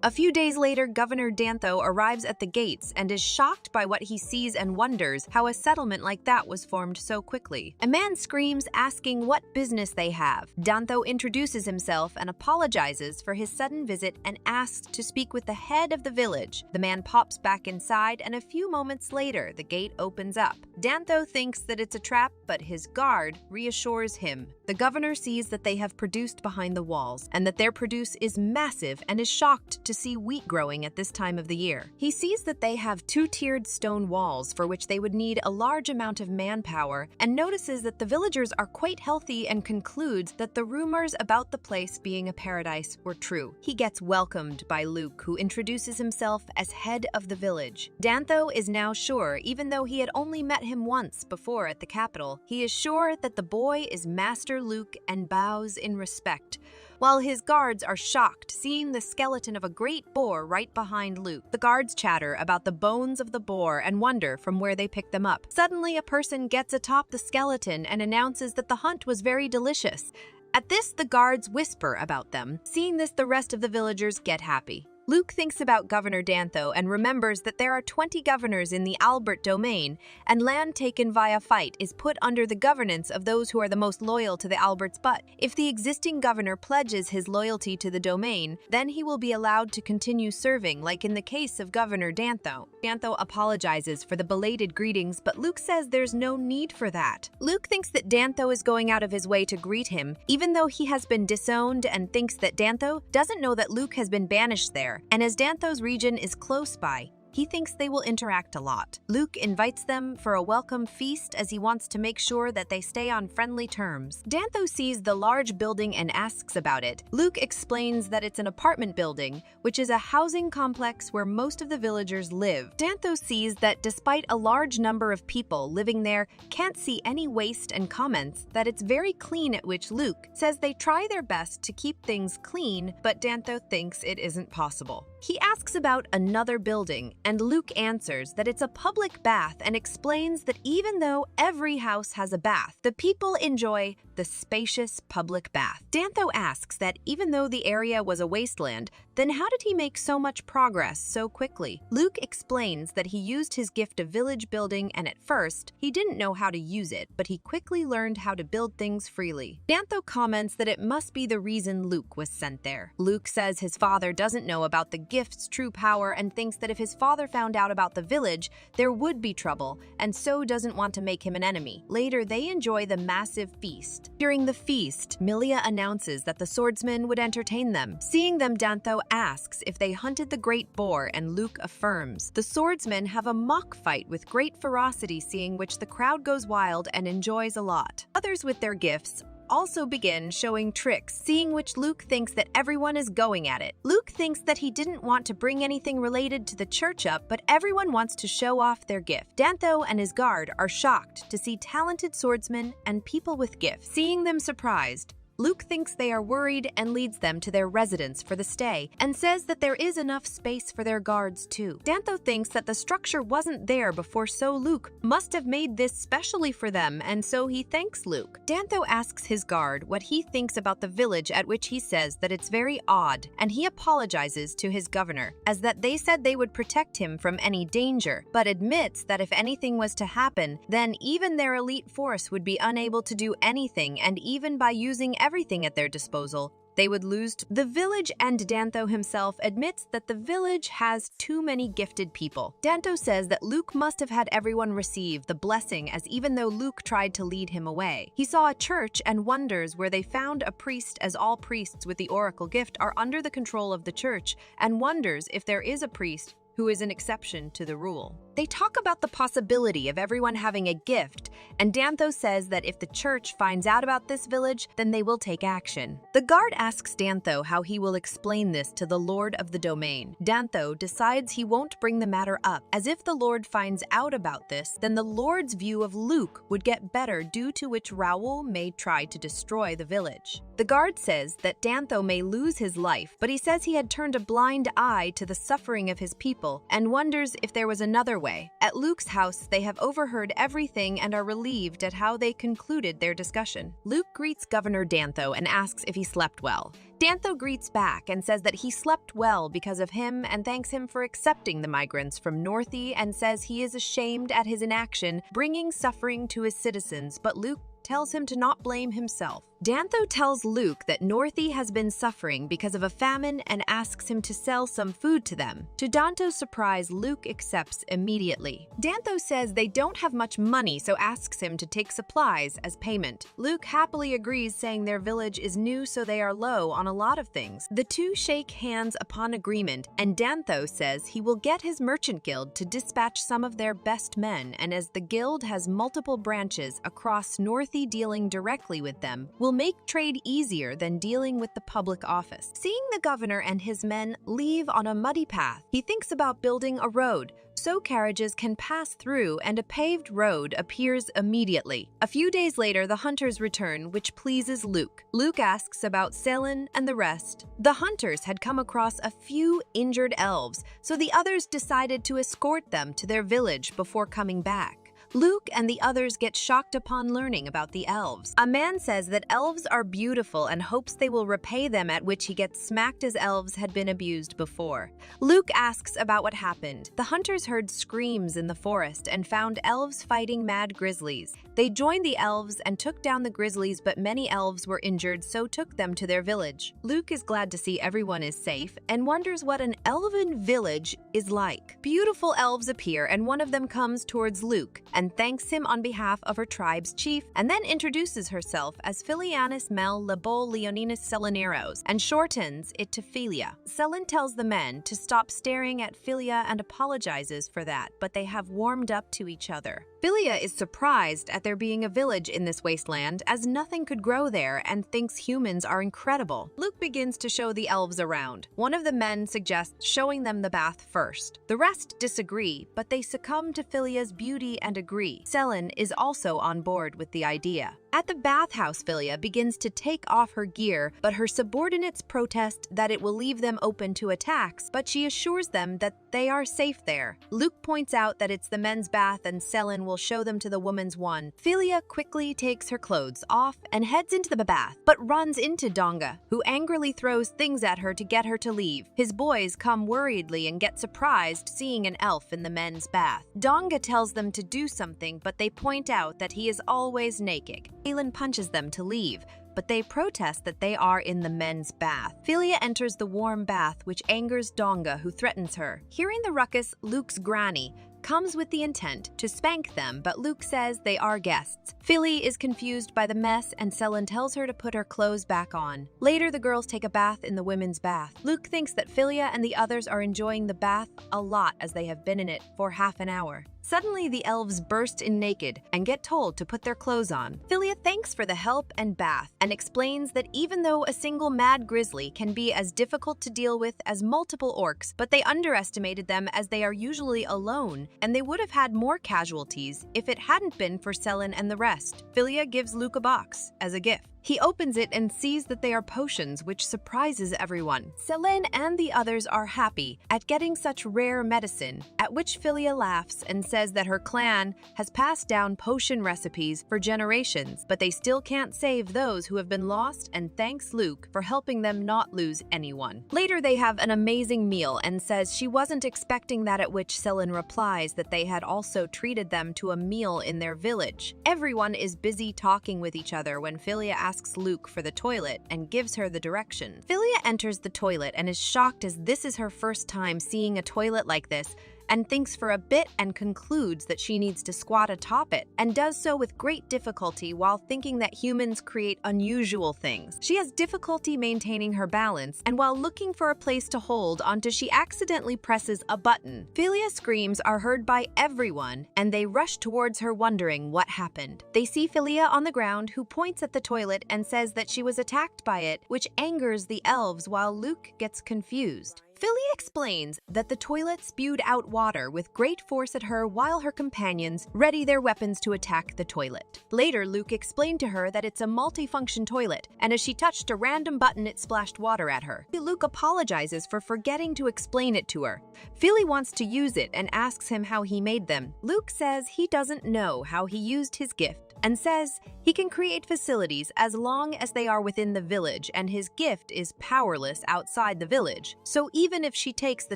A few days later, Governor Dantho arrives at the gates and is shocked by what he sees and wonders how a settlement like that was formed so quickly. A man screams, asking what business they have. Dantho introduces himself and apologizes for his sudden visit and asks to speak with the head of the village. The man pops back inside, and a few moments later, the gate opens up. Dantho thinks that it's a trap, but his guard reassures him. The governor sees that they have produced behind the walls and that their produce is massive and is shocked to see wheat growing at this time of the year. He sees that they have two-tiered stone walls for which they would need a large amount of manpower and notices that the villagers are quite healthy and concludes that the rumors about the place being a paradise were true. He gets welcomed by Luke, who introduces himself as head of the village. Dantho is now sure, even though he had only met him once before at the capital, he is sure that the boy is Master Luke and bows in respect, while his guards are shocked seeing the skeleton of a great boar right behind Luke. The guards chatter about the bones of the boar and wonder from where they picked them up. Suddenly, a person gets atop the skeleton and announces that the hunt was very delicious. At this, the guards whisper about them. Seeing this, the rest of the villagers get happy. Luke thinks about Governor Dantho and remembers that there are 20 governors in the Albert domain, and land taken via fight is put under the governance of those who are the most loyal to the Albert's butt. If the existing governor pledges his loyalty to the domain, then he will be allowed to continue serving, like in the case of Governor Dantho. Dantho apologizes for the belated greetings, but Luke says there's no need for that. Luke thinks that Dantho is going out of his way to greet him, even though he has been disowned, and thinks that Dantho doesn't know that Luke has been banished there. And as Dantho's region is close by, he thinks they will interact a lot. Luke invites them for a welcome feast as he wants to make sure that they stay on friendly terms. Dantho sees the large building and asks about it. Luke explains that it's an apartment building, which is a housing complex where most of the villagers live. Dantho sees that despite a large number of people living there can't see any waste and comments that it's very clean, at which Luke says they try their best to keep things clean, but Dantho thinks it isn't possible. He asks about another building, and Luke answers that it's a public bath and explains that even though every house has a bath, the people enjoy the spacious public bath. Dantho asks that even though the area was a wasteland, then how did he make so much progress so quickly? Luke explains that he used his gift of village building, and at first, he didn't know how to use it, but he quickly learned how to build things freely. Dantho comments that it must be the reason Luke was sent there. Luke says his father doesn't know about the gift's true power and thinks that if his father found out about the village, there would be trouble, and so doesn't want to make him an enemy. Later, they enjoy the massive feast. During the feast, Milia announces that the swordsmen would entertain them. Seeing them, Dantho asks if they hunted the great boar, and Luke affirms. The swordsmen have a mock fight with great ferocity, seeing which the crowd goes wild and enjoys a lot. Others with their gifts also begin showing tricks, seeing which Luke thinks that everyone is going at it. Luke thinks that he didn't want to bring anything related to the church up, but everyone wants to show off their gift. Dantho and his guard are shocked to see talented swordsmen and people with gifts. Seeing them surprised, Luke thinks they are worried and leads them to their residence for the stay and says that there is enough space for their guards too. Dantho thinks that the structure wasn't there before, so Luke must have made this specially for them, and so he thanks Luke. Dantho asks his guard what he thinks about the village, at which he says that it's very odd, and he apologizes to his governor, as that they said they would protect him from any danger, but admits that if anything was to happen, then even their elite force would be unable to do anything, and even by using everything at their disposal, they would lose. The village, and Dantho himself admits that the village has too many gifted people. Dantho says that Luke must have had everyone receive the blessing, as even though Luke tried to lead him away. He saw a church and wonders where they found a priest, as all priests with the oracle gift are under the control of the church, and wonders if there is a priest who is an exception to the rule. They talk about the possibility of everyone having a gift, and Dantho says that if the church finds out about this village, then they will take action. The guard asks Dantho how he will explain this to the Lord of the domain. Dantho decides he won't bring the matter up, as if the Lord finds out about this, then the Lord's view of Luke would get better, due to which Raoul may try to destroy the village. The guard says that Dantho may lose his life, but he says he had turned a blind eye to the suffering of his people and wonders if there was another doorway. At Luke's house, they have overheard everything and are relieved at how they concluded their discussion. Luke greets Governor Dantho and asks if he slept well. Dantho greets back and says that he slept well because of him and thanks him for accepting the migrants from Northie and says he is ashamed at his inaction, bringing suffering to his citizens, but Luke tells him to not blame himself. Dantho tells Luke that Northie has been suffering because of a famine and asks him to sell some food to them. To Dantho's surprise, Luke accepts immediately. Dantho says they don't have much money, so asks him to take supplies as payment. Luke happily agrees, saying their village is new, so they are low on a lot of things. The two shake hands upon agreement, and Dantho says he will get his merchant guild to dispatch some of their best men, and as the guild has multiple branches across Northie dealing directly with them, will make trade easier than dealing with the public office. Seeing the governor and his men leave on a muddy path, he thinks about building a road so carriages can pass through, and a paved road appears immediately. A few days later, the hunters return, which pleases Luke. Luke asks about Selin and the rest. The hunters had come across a few injured elves, so the others decided to escort them to their village before coming back. Luke and the others get shocked upon learning about the elves. A man says that elves are beautiful and hopes they will repay them, at which he gets smacked as elves had been abused before. Luke asks about what happened. The hunters heard screams in the forest and found elves fighting mad grizzlies. They joined the elves and took down the grizzlies, but many elves were injured, so took them to their village. Luke is glad to see everyone is safe and wonders what an elven village is like. Beautiful elves appear, and one of them comes towards Luke and thanks him on behalf of her tribe's chief, and then introduces herself as Filianis Mel Lebo Leoninus Selineros and shortens it to Philia. Selin tells the men to stop staring at Philia and apologizes for that, but they have warmed up to each other. Philia is surprised at there being a village in this wasteland, as nothing could grow there, and thinks humans are incredible. Luke begins to show the elves around. One of the men suggests showing them the bath first. The rest disagree, but they succumb to Philia's beauty and agree. Selin is also on board with the idea. At the bathhouse, Philia begins to take off her gear, but her subordinates protest that it will leave them open to attacks, but she assures them that they are safe there. Luke points out that it's the men's bath and Selin will show them to the woman's one. Philia quickly takes her clothes off and heads into the bath, but runs into Dongua, who angrily throws things at her to get her to leave. His boys come worriedly and get surprised seeing an elf in the men's bath. Dongua tells them to do something, but they point out that he is always naked. Aelin punches them to leave, but they protest that they are in the men's bath. Philia enters the warm bath, which angers Dongua, who threatens her. Hearing the ruckus, Luke's granny comes with the intent to spank them, but Luke says they are guests. Philly is confused by the mess, and Selin tells her to put her clothes back on. Later, the girls take a bath in the women's bath. Luke thinks that Philia and the others are enjoying the bath a lot, as they have been in it for half an hour. Suddenly, the elves burst in naked and get told to put their clothes on. Philia thanks for the help and bath and explains that even though a single mad grizzly can be as difficult to deal with as multiple orcs, but they underestimated them as they are usually alone, and they would have had more casualties if it hadn't been for Selin and the rest. Philia gives Luke a box as a gift. He opens it and sees that they are potions, which surprises everyone. Selin and the others are happy at getting such rare medicine, at which Philia laughs and says that her clan has passed down potion recipes for generations, but they still can't save those who have been lost, and thanks Luke for helping them not lose anyone. Later, they have an amazing meal and says she wasn't expecting that, at which Selin replies that they had also treated them to a meal in their village. Everyone is busy talking with each other when Philia asks Luke for the toilet and gives her the direction. Philia enters the toilet and is shocked, as this is her first time seeing a toilet like this, and thinks for a bit and concludes that she needs to squat atop it, and does so with great difficulty while thinking that humans create unusual things. She has difficulty maintaining her balance, and while looking for a place to hold onto, she accidentally presses a button. Philia's screams are heard by everyone, and they rush towards her wondering what happened. They see Philia on the ground, who points at the toilet and says that she was attacked by it, which angers the elves while Luke gets confused. Philia explains that the toilet spewed out water with great force at her while her companions ready their weapons to attack the toilet. Later, Luke explained to her that it's a multifunction toilet, and as she touched a random button, it splashed water at her. Luke apologizes for forgetting to explain it to her. Philia wants to use it and asks him how he made them. Luke says he doesn't know how he used his gift and says he can create facilities as long as they are within the village, and his gift is powerless outside the village. So even if she takes the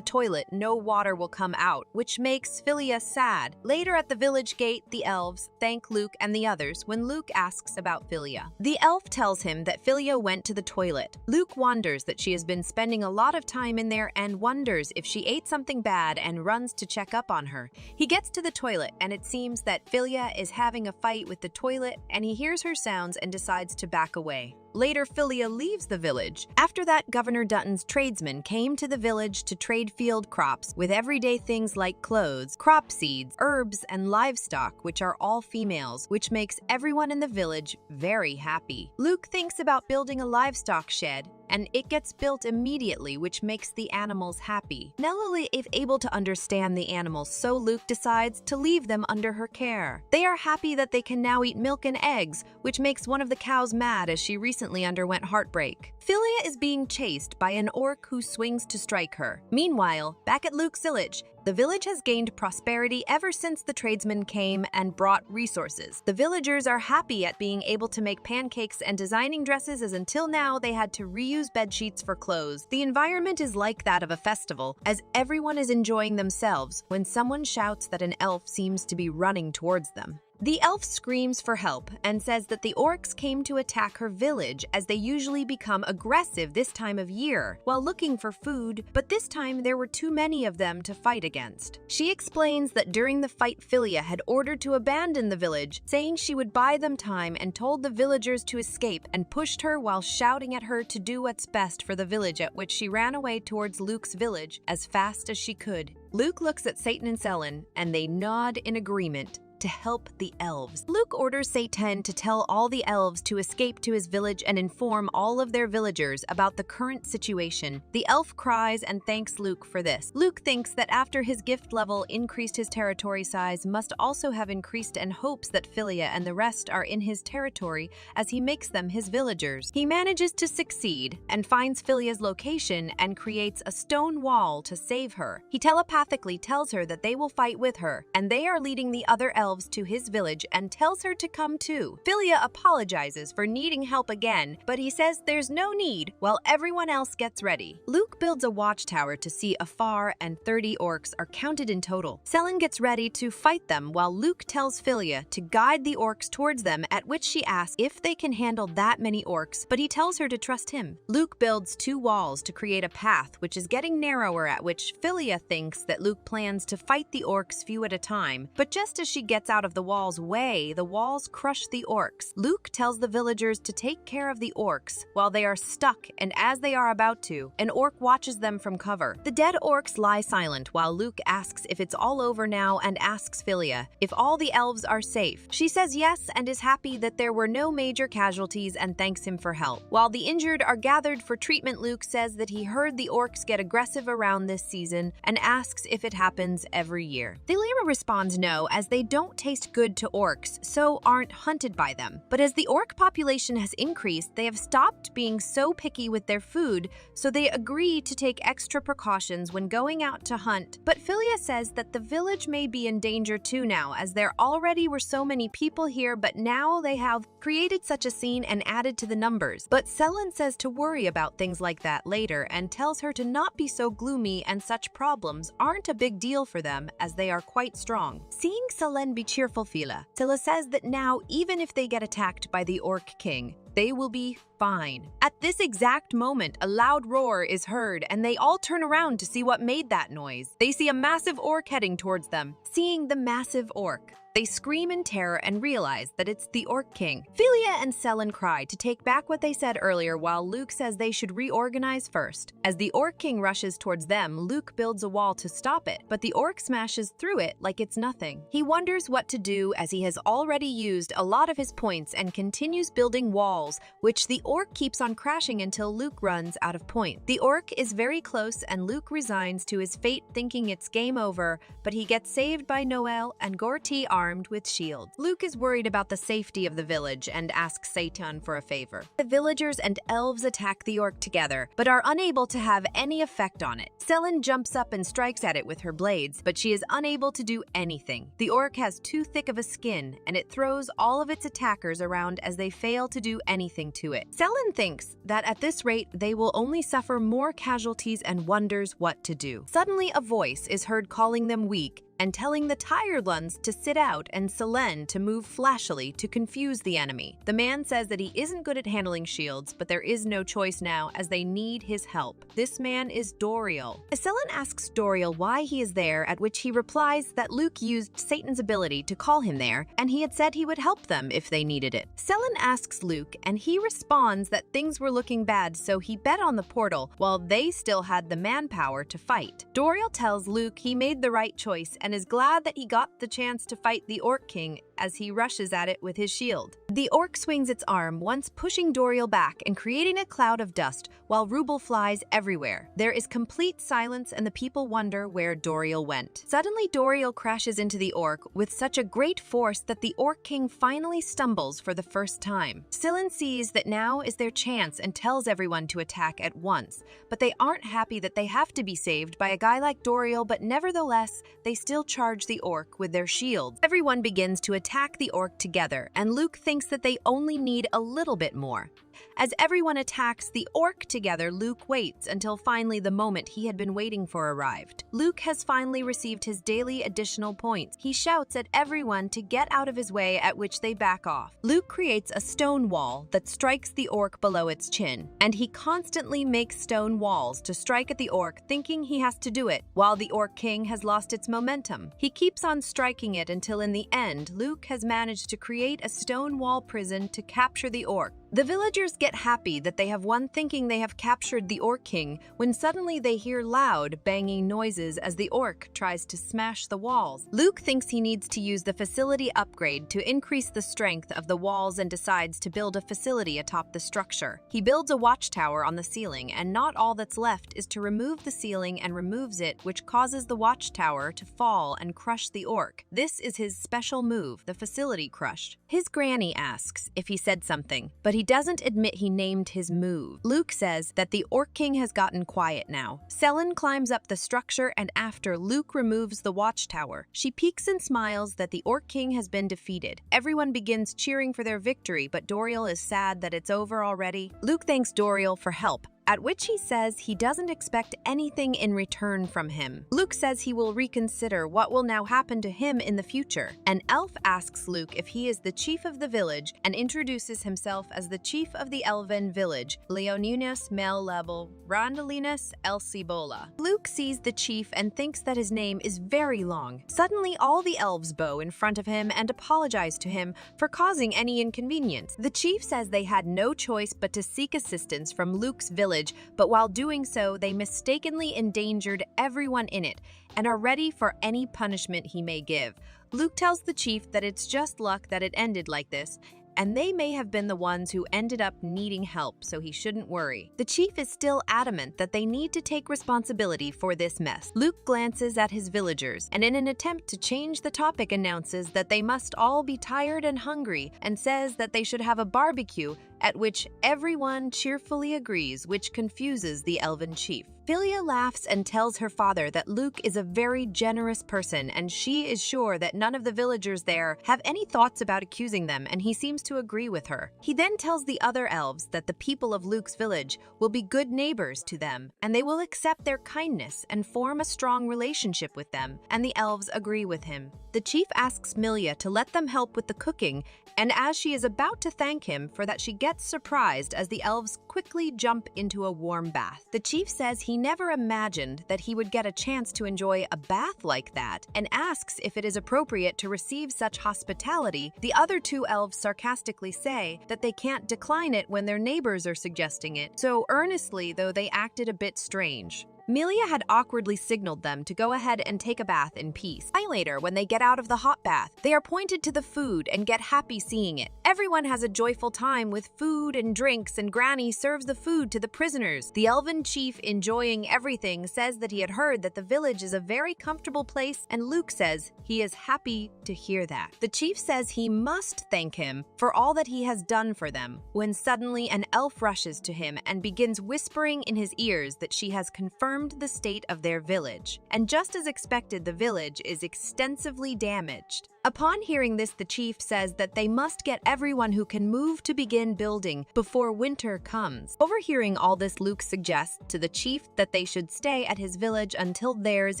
toilet, no water will come out, which makes Philia sad. Later at the village gate, the elves thank Luke and the others when Luke asks about Philia. The elf tells him that Philia went to the toilet. Luke wonders that she has been spending a lot of time in there and wonders if she ate something bad and runs to check up on her. He gets to the toilet and it seems that Philia is having a fight with the toilet, and he hears her sounds and decides to back away. Later, Philia leaves the village. After that, Governor Dutton's tradesmen came to the village to trade field crops with everyday things like clothes, crop seeds, herbs, and livestock, which are all females, which makes everyone in the village very happy. Luke thinks about building a livestock shed, and it gets built immediately, which makes the animals happy. Nellie is able to understand the animals, so Luke decides to leave them under her care. They are happy that they can now eat milk and eggs, which makes one of the cows mad as she recently underwent heartbreak. Philia is being chased by an orc who swings to strike her. Meanwhile, back at Luke's village, the village has gained prosperity ever since the tradesmen came and brought resources. The villagers are happy at being able to make pancakes and designing dresses, as until now they had to reuse bed sheets for clothes. The environment is like that of a festival, as everyone is enjoying themselves when someone shouts that an elf seems to be running towards them. The elf screams for help and says that the orcs came to attack her village, as they usually become aggressive this time of year while looking for food, but this time there were too many of them to fight against. She explains that during the fight, Philia had ordered to abandon the village, saying she would buy them time, and told the villagers to escape and pushed her while shouting at her to do what's best for the village, at which she ran away towards Luke's village as fast as she could. Luke looks at Satan and Selen, and they nod in agreement to help the elves. Luke orders Satan to tell all the elves to escape to his village and inform all of their villagers about the current situation. The elf cries and thanks Luke for this. Luke thinks that after his gift level increased, his territory size must also have increased, and hopes that Philia and the rest are in his territory as he makes them his villagers. He manages to succeed and finds Philia's location and creates a stone wall to save her. He telepathically tells her that they will fight with her, and they are leading the other elves to his village and tells her to come too. Philia apologizes for needing help again, but he says there's no need while everyone else gets ready. Luke builds a watchtower to see afar, and 30 orcs are counted in total. Selen gets ready to fight them while Luke tells Philia to guide the orcs towards them, at which she asks if they can handle that many orcs, but he tells her to trust him. Luke builds 2 walls to create a path, which is getting narrower, at which Philia thinks that Luke plans to fight the orcs few at a time, but just as she gets out of the wall's way, the walls crush the orcs. Luke tells the villagers to take care of the orcs while they are stuck, and as they are about to, an orc watches them from cover. The dead orcs lie silent while Luke asks if it's all over now and asks Philia if all the elves are safe. She says yes and is happy that there were no major casualties and thanks him for help. While the injured are gathered for treatment, Luke says that he heard the orcs get aggressive around this season and asks if it happens every year. Thalira responds no, as they don't taste good to orcs, so aren't hunted by them. But as the orc population has increased, they have stopped being so picky with their food, so they agree to take extra precautions when going out to hunt. But Philia says that the village may be in danger too now, as there already were so many people here, but now they have created such a scene and added to the numbers. But Selen says to worry about things like that later and tells her to not be so gloomy, and such problems aren't a big deal for them as they are quite strong. Seeing Selen be cheerful, Philia says that now, even if they get attacked by the Orc King, they will be fine. At this exact moment, a loud roar is heard, and they all turn around to see what made that noise. They see a massive orc heading towards them. Seeing the massive orc, they scream in terror and realize that it's the Orc King. Philia and Selen cry to take back what they said earlier, while Luke says they should reorganize first. As the Orc King rushes towards them, Luke builds a wall to stop it, but the orc smashes through it like it's nothing. He wonders what to do, as he has already used a lot of his points and continues building walls walls, which the orc keeps on crashing until Luke runs out of point. The orc is very close and Luke resigns to his fate thinking it's game over, but he gets saved by Noel and Gorty armed with shields. Luke is worried about the safety of the village and asks Satan for a favor. The villagers and elves attack the orc together, but are unable to have any effect on it. Selen jumps up and strikes at it with her blades, but she is unable to do anything. The orc has too thick of a skin, and it throws all of its attackers around as they fail to do anything to it. Selen thinks that at this rate, they will only suffer more casualties and wonders what to do. Suddenly, a voice is heard calling them weak and telling the tired ones to sit out and Selen to move flashily to confuse the enemy. The man says that he isn't good at handling shields, but there is no choice now as they need his help. This man is Doriel. Selen asks Doriel why he is there, at which he replies that Luke used Satan's ability to call him there, and he had said he would help them if they needed it. Selen asks Luke, and he responds that things were looking bad, so he bet on the portal while they still had the manpower to fight. Doriel tells Luke he made the right choice and is glad that he got the chance to fight the Orc King as he rushes at it with his shield. The orc swings its arm, once pushing Doriel back and creating a cloud of dust while ruble flies everywhere. There is complete silence and the people wonder where Doriel went. Suddenly, Doriel crashes into the orc with such a great force that the Orc King finally stumbles for the first time. Selen sees that now is their chance and tells everyone to attack at once, but they aren't happy that they have to be saved by a guy like Doriel, but nevertheless, they still charge the orc with their shields. Everyone begins to attack the orc together, and Luke thinks that they only need a little bit more. As everyone attacks the orc together, Luke waits until finally the moment he had been waiting for arrived. Luke has finally received his daily additional points. He shouts at everyone to get out of his way, at which they back off. Luke creates a stone wall that strikes the orc below its chin, and he constantly makes stone walls to strike at the orc, thinking he has to do it, while the Orc King has lost its momentum. He keeps on striking it until in the end, Luke has managed to create a stone wall prison to capture the orc. The villagers get happy that they have won, thinking they have captured the Orc King, when suddenly they hear loud, banging noises as the orc tries to smash the walls. Luke thinks he needs to use the facility upgrade to increase the strength of the walls and decides to build a facility atop the structure. He builds a watchtower on the ceiling, and not all that's left is to remove the ceiling and removes it, which causes the watchtower to fall and crush the orc. This is his special move, the facility crush. His granny asks if he said something, but he doesn't admit he named his move. Luke says that the Orc King has gotten quiet now. Selen climbs up the structure, and after Luke removes the watchtower, she peeks and smiles that the Orc King has been defeated. Everyone begins cheering for their victory, but Doriel is sad that it's over already. Luke thanks Doriel for help, at which he says he doesn't expect anything in return from him. Luke says he will reconsider what will now happen to him in the future. An elf asks Luke if he is the chief of the village and introduces himself as the chief of the elven village, Leoninus Mel-Lebel Rondelinus Elsibola. Luke sees the chief and thinks that his name is very long. Suddenly, all the elves bow in front of him and apologize to him for causing any inconvenience. The chief says they had no choice but to seek assistance from Luke's village, but while doing so, they mistakenly endangered everyone in it and are ready for any punishment he may give. Luke tells the chief that it's just luck that it ended like this, and they may have been the ones who ended up needing help, so he shouldn't worry. The chief is still adamant that they need to take responsibility for this mess. Luke glances at his villagers, and in an attempt to change the topic announces that they must all be tired and hungry, and says that they should have a barbecue, at which everyone cheerfully agrees, which confuses the elven chief. Philia laughs and tells her father that Luke is a very generous person, and she is sure that none of the villagers there have any thoughts about accusing them, and he seems to agree with her. He then tells the other elves that the people of Luke's village will be good neighbors to them, and they will accept their kindness and form a strong relationship with them, and the elves agree with him. The chief asks Milia to let them help with the cooking, and as she is about to thank him for that, she gets surprised as the elves quickly jump into a warm bath. The chief says he never imagined that he would get a chance to enjoy a bath like that, and asks if it is appropriate to receive such hospitality. The other two elves sarcastically say that they can't decline it when their neighbors are suggesting it, so earnestly though they acted a bit strange. Melia had awkwardly signaled them to go ahead and take a bath in peace. Later, when they get out of the hot bath, they are pointed to the food and get happy seeing it. Everyone has a joyful time with food and drinks, and Granny serves the food to the prisoners. The elven chief, enjoying everything, says that he had heard that the village is a very comfortable place, and Luke says he is happy to hear that. The chief says he must thank him for all that he has done for them, when suddenly an elf rushes to him and begins whispering in his ears that she has confirmed the state of their village. And just as expected, the village is extensively damaged. Upon hearing this, the chief says that they must get everyone who can move to begin building before winter comes. Overhearing all this, Luke suggests to the chief that they should stay at his village until theirs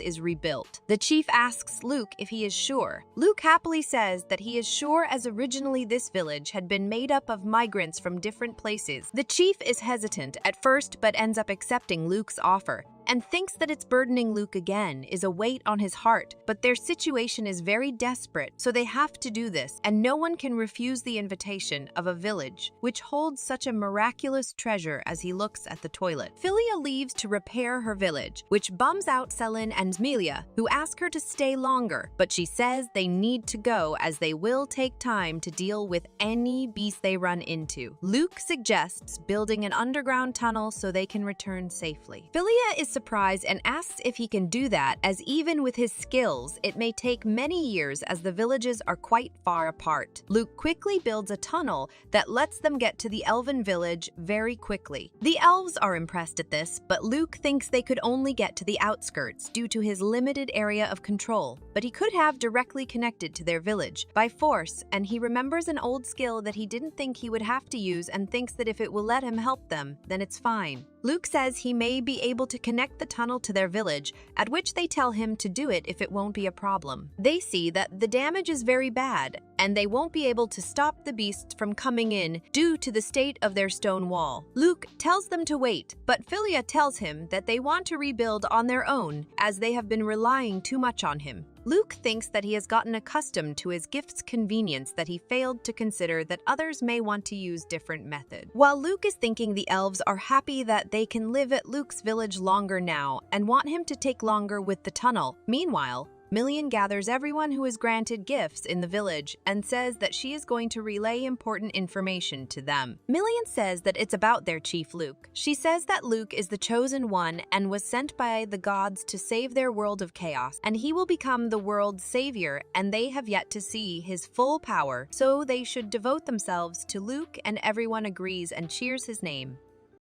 is rebuilt. The chief asks Luke if he is sure. Luke happily says that he is sure, as originally this village had been made up of migrants from different places. The chief is hesitant at first but ends up accepting Luke's offer, and thinks that it's burdening Luke again is a weight on his heart, but their situation is very desperate, so they have to do this, and no one can refuse the invitation of a village which holds such a miraculous treasure. As he looks at the toilet, Philia leaves to repair her village, which bums out Selin and Melia, who ask her to stay longer, but she says they need to go as they will take time to deal with any beast they run into. Luke suggests building an underground tunnel so they can return safely. Philia is surprised and asks if he can do that, as even with his skills, it may take many years as the villages are quite far apart. Luke quickly builds a tunnel that lets them get to the elven village very quickly. The elves are impressed at this, but Luke thinks they could only get to the outskirts due to his limited area of control, but he could have directly connected to their village by force, and he remembers an old skill that he didn't think he would have to use and thinks that if it will let him help them, then it's fine. Luke says he may be able to connect the tunnel to their village, at which they tell him to do it if it won't be a problem. They see that the damage is very bad, and they won't be able to stop the beasts from coming in due to the state of their stone wall. Luke tells them to wait, but Philia tells him that they want to rebuild on their own, as they have been relying too much on him. Luke thinks that he has gotten accustomed to his gift's convenience, that he failed to consider that others may want to use different methods. While Luke is thinking, the elves are happy that they can live at Luke's village longer now and want him to take longer with the tunnel. Meanwhile, Million gathers everyone who is granted gifts in the village and says that she is going to relay important information to them. Million says that it's about their chief Luke. She says that Luke is the chosen one and was sent by the gods to save their world of chaos, and he will become the world's savior, and they have yet to see his full power, so they should devote themselves to Luke, and everyone agrees and cheers his name.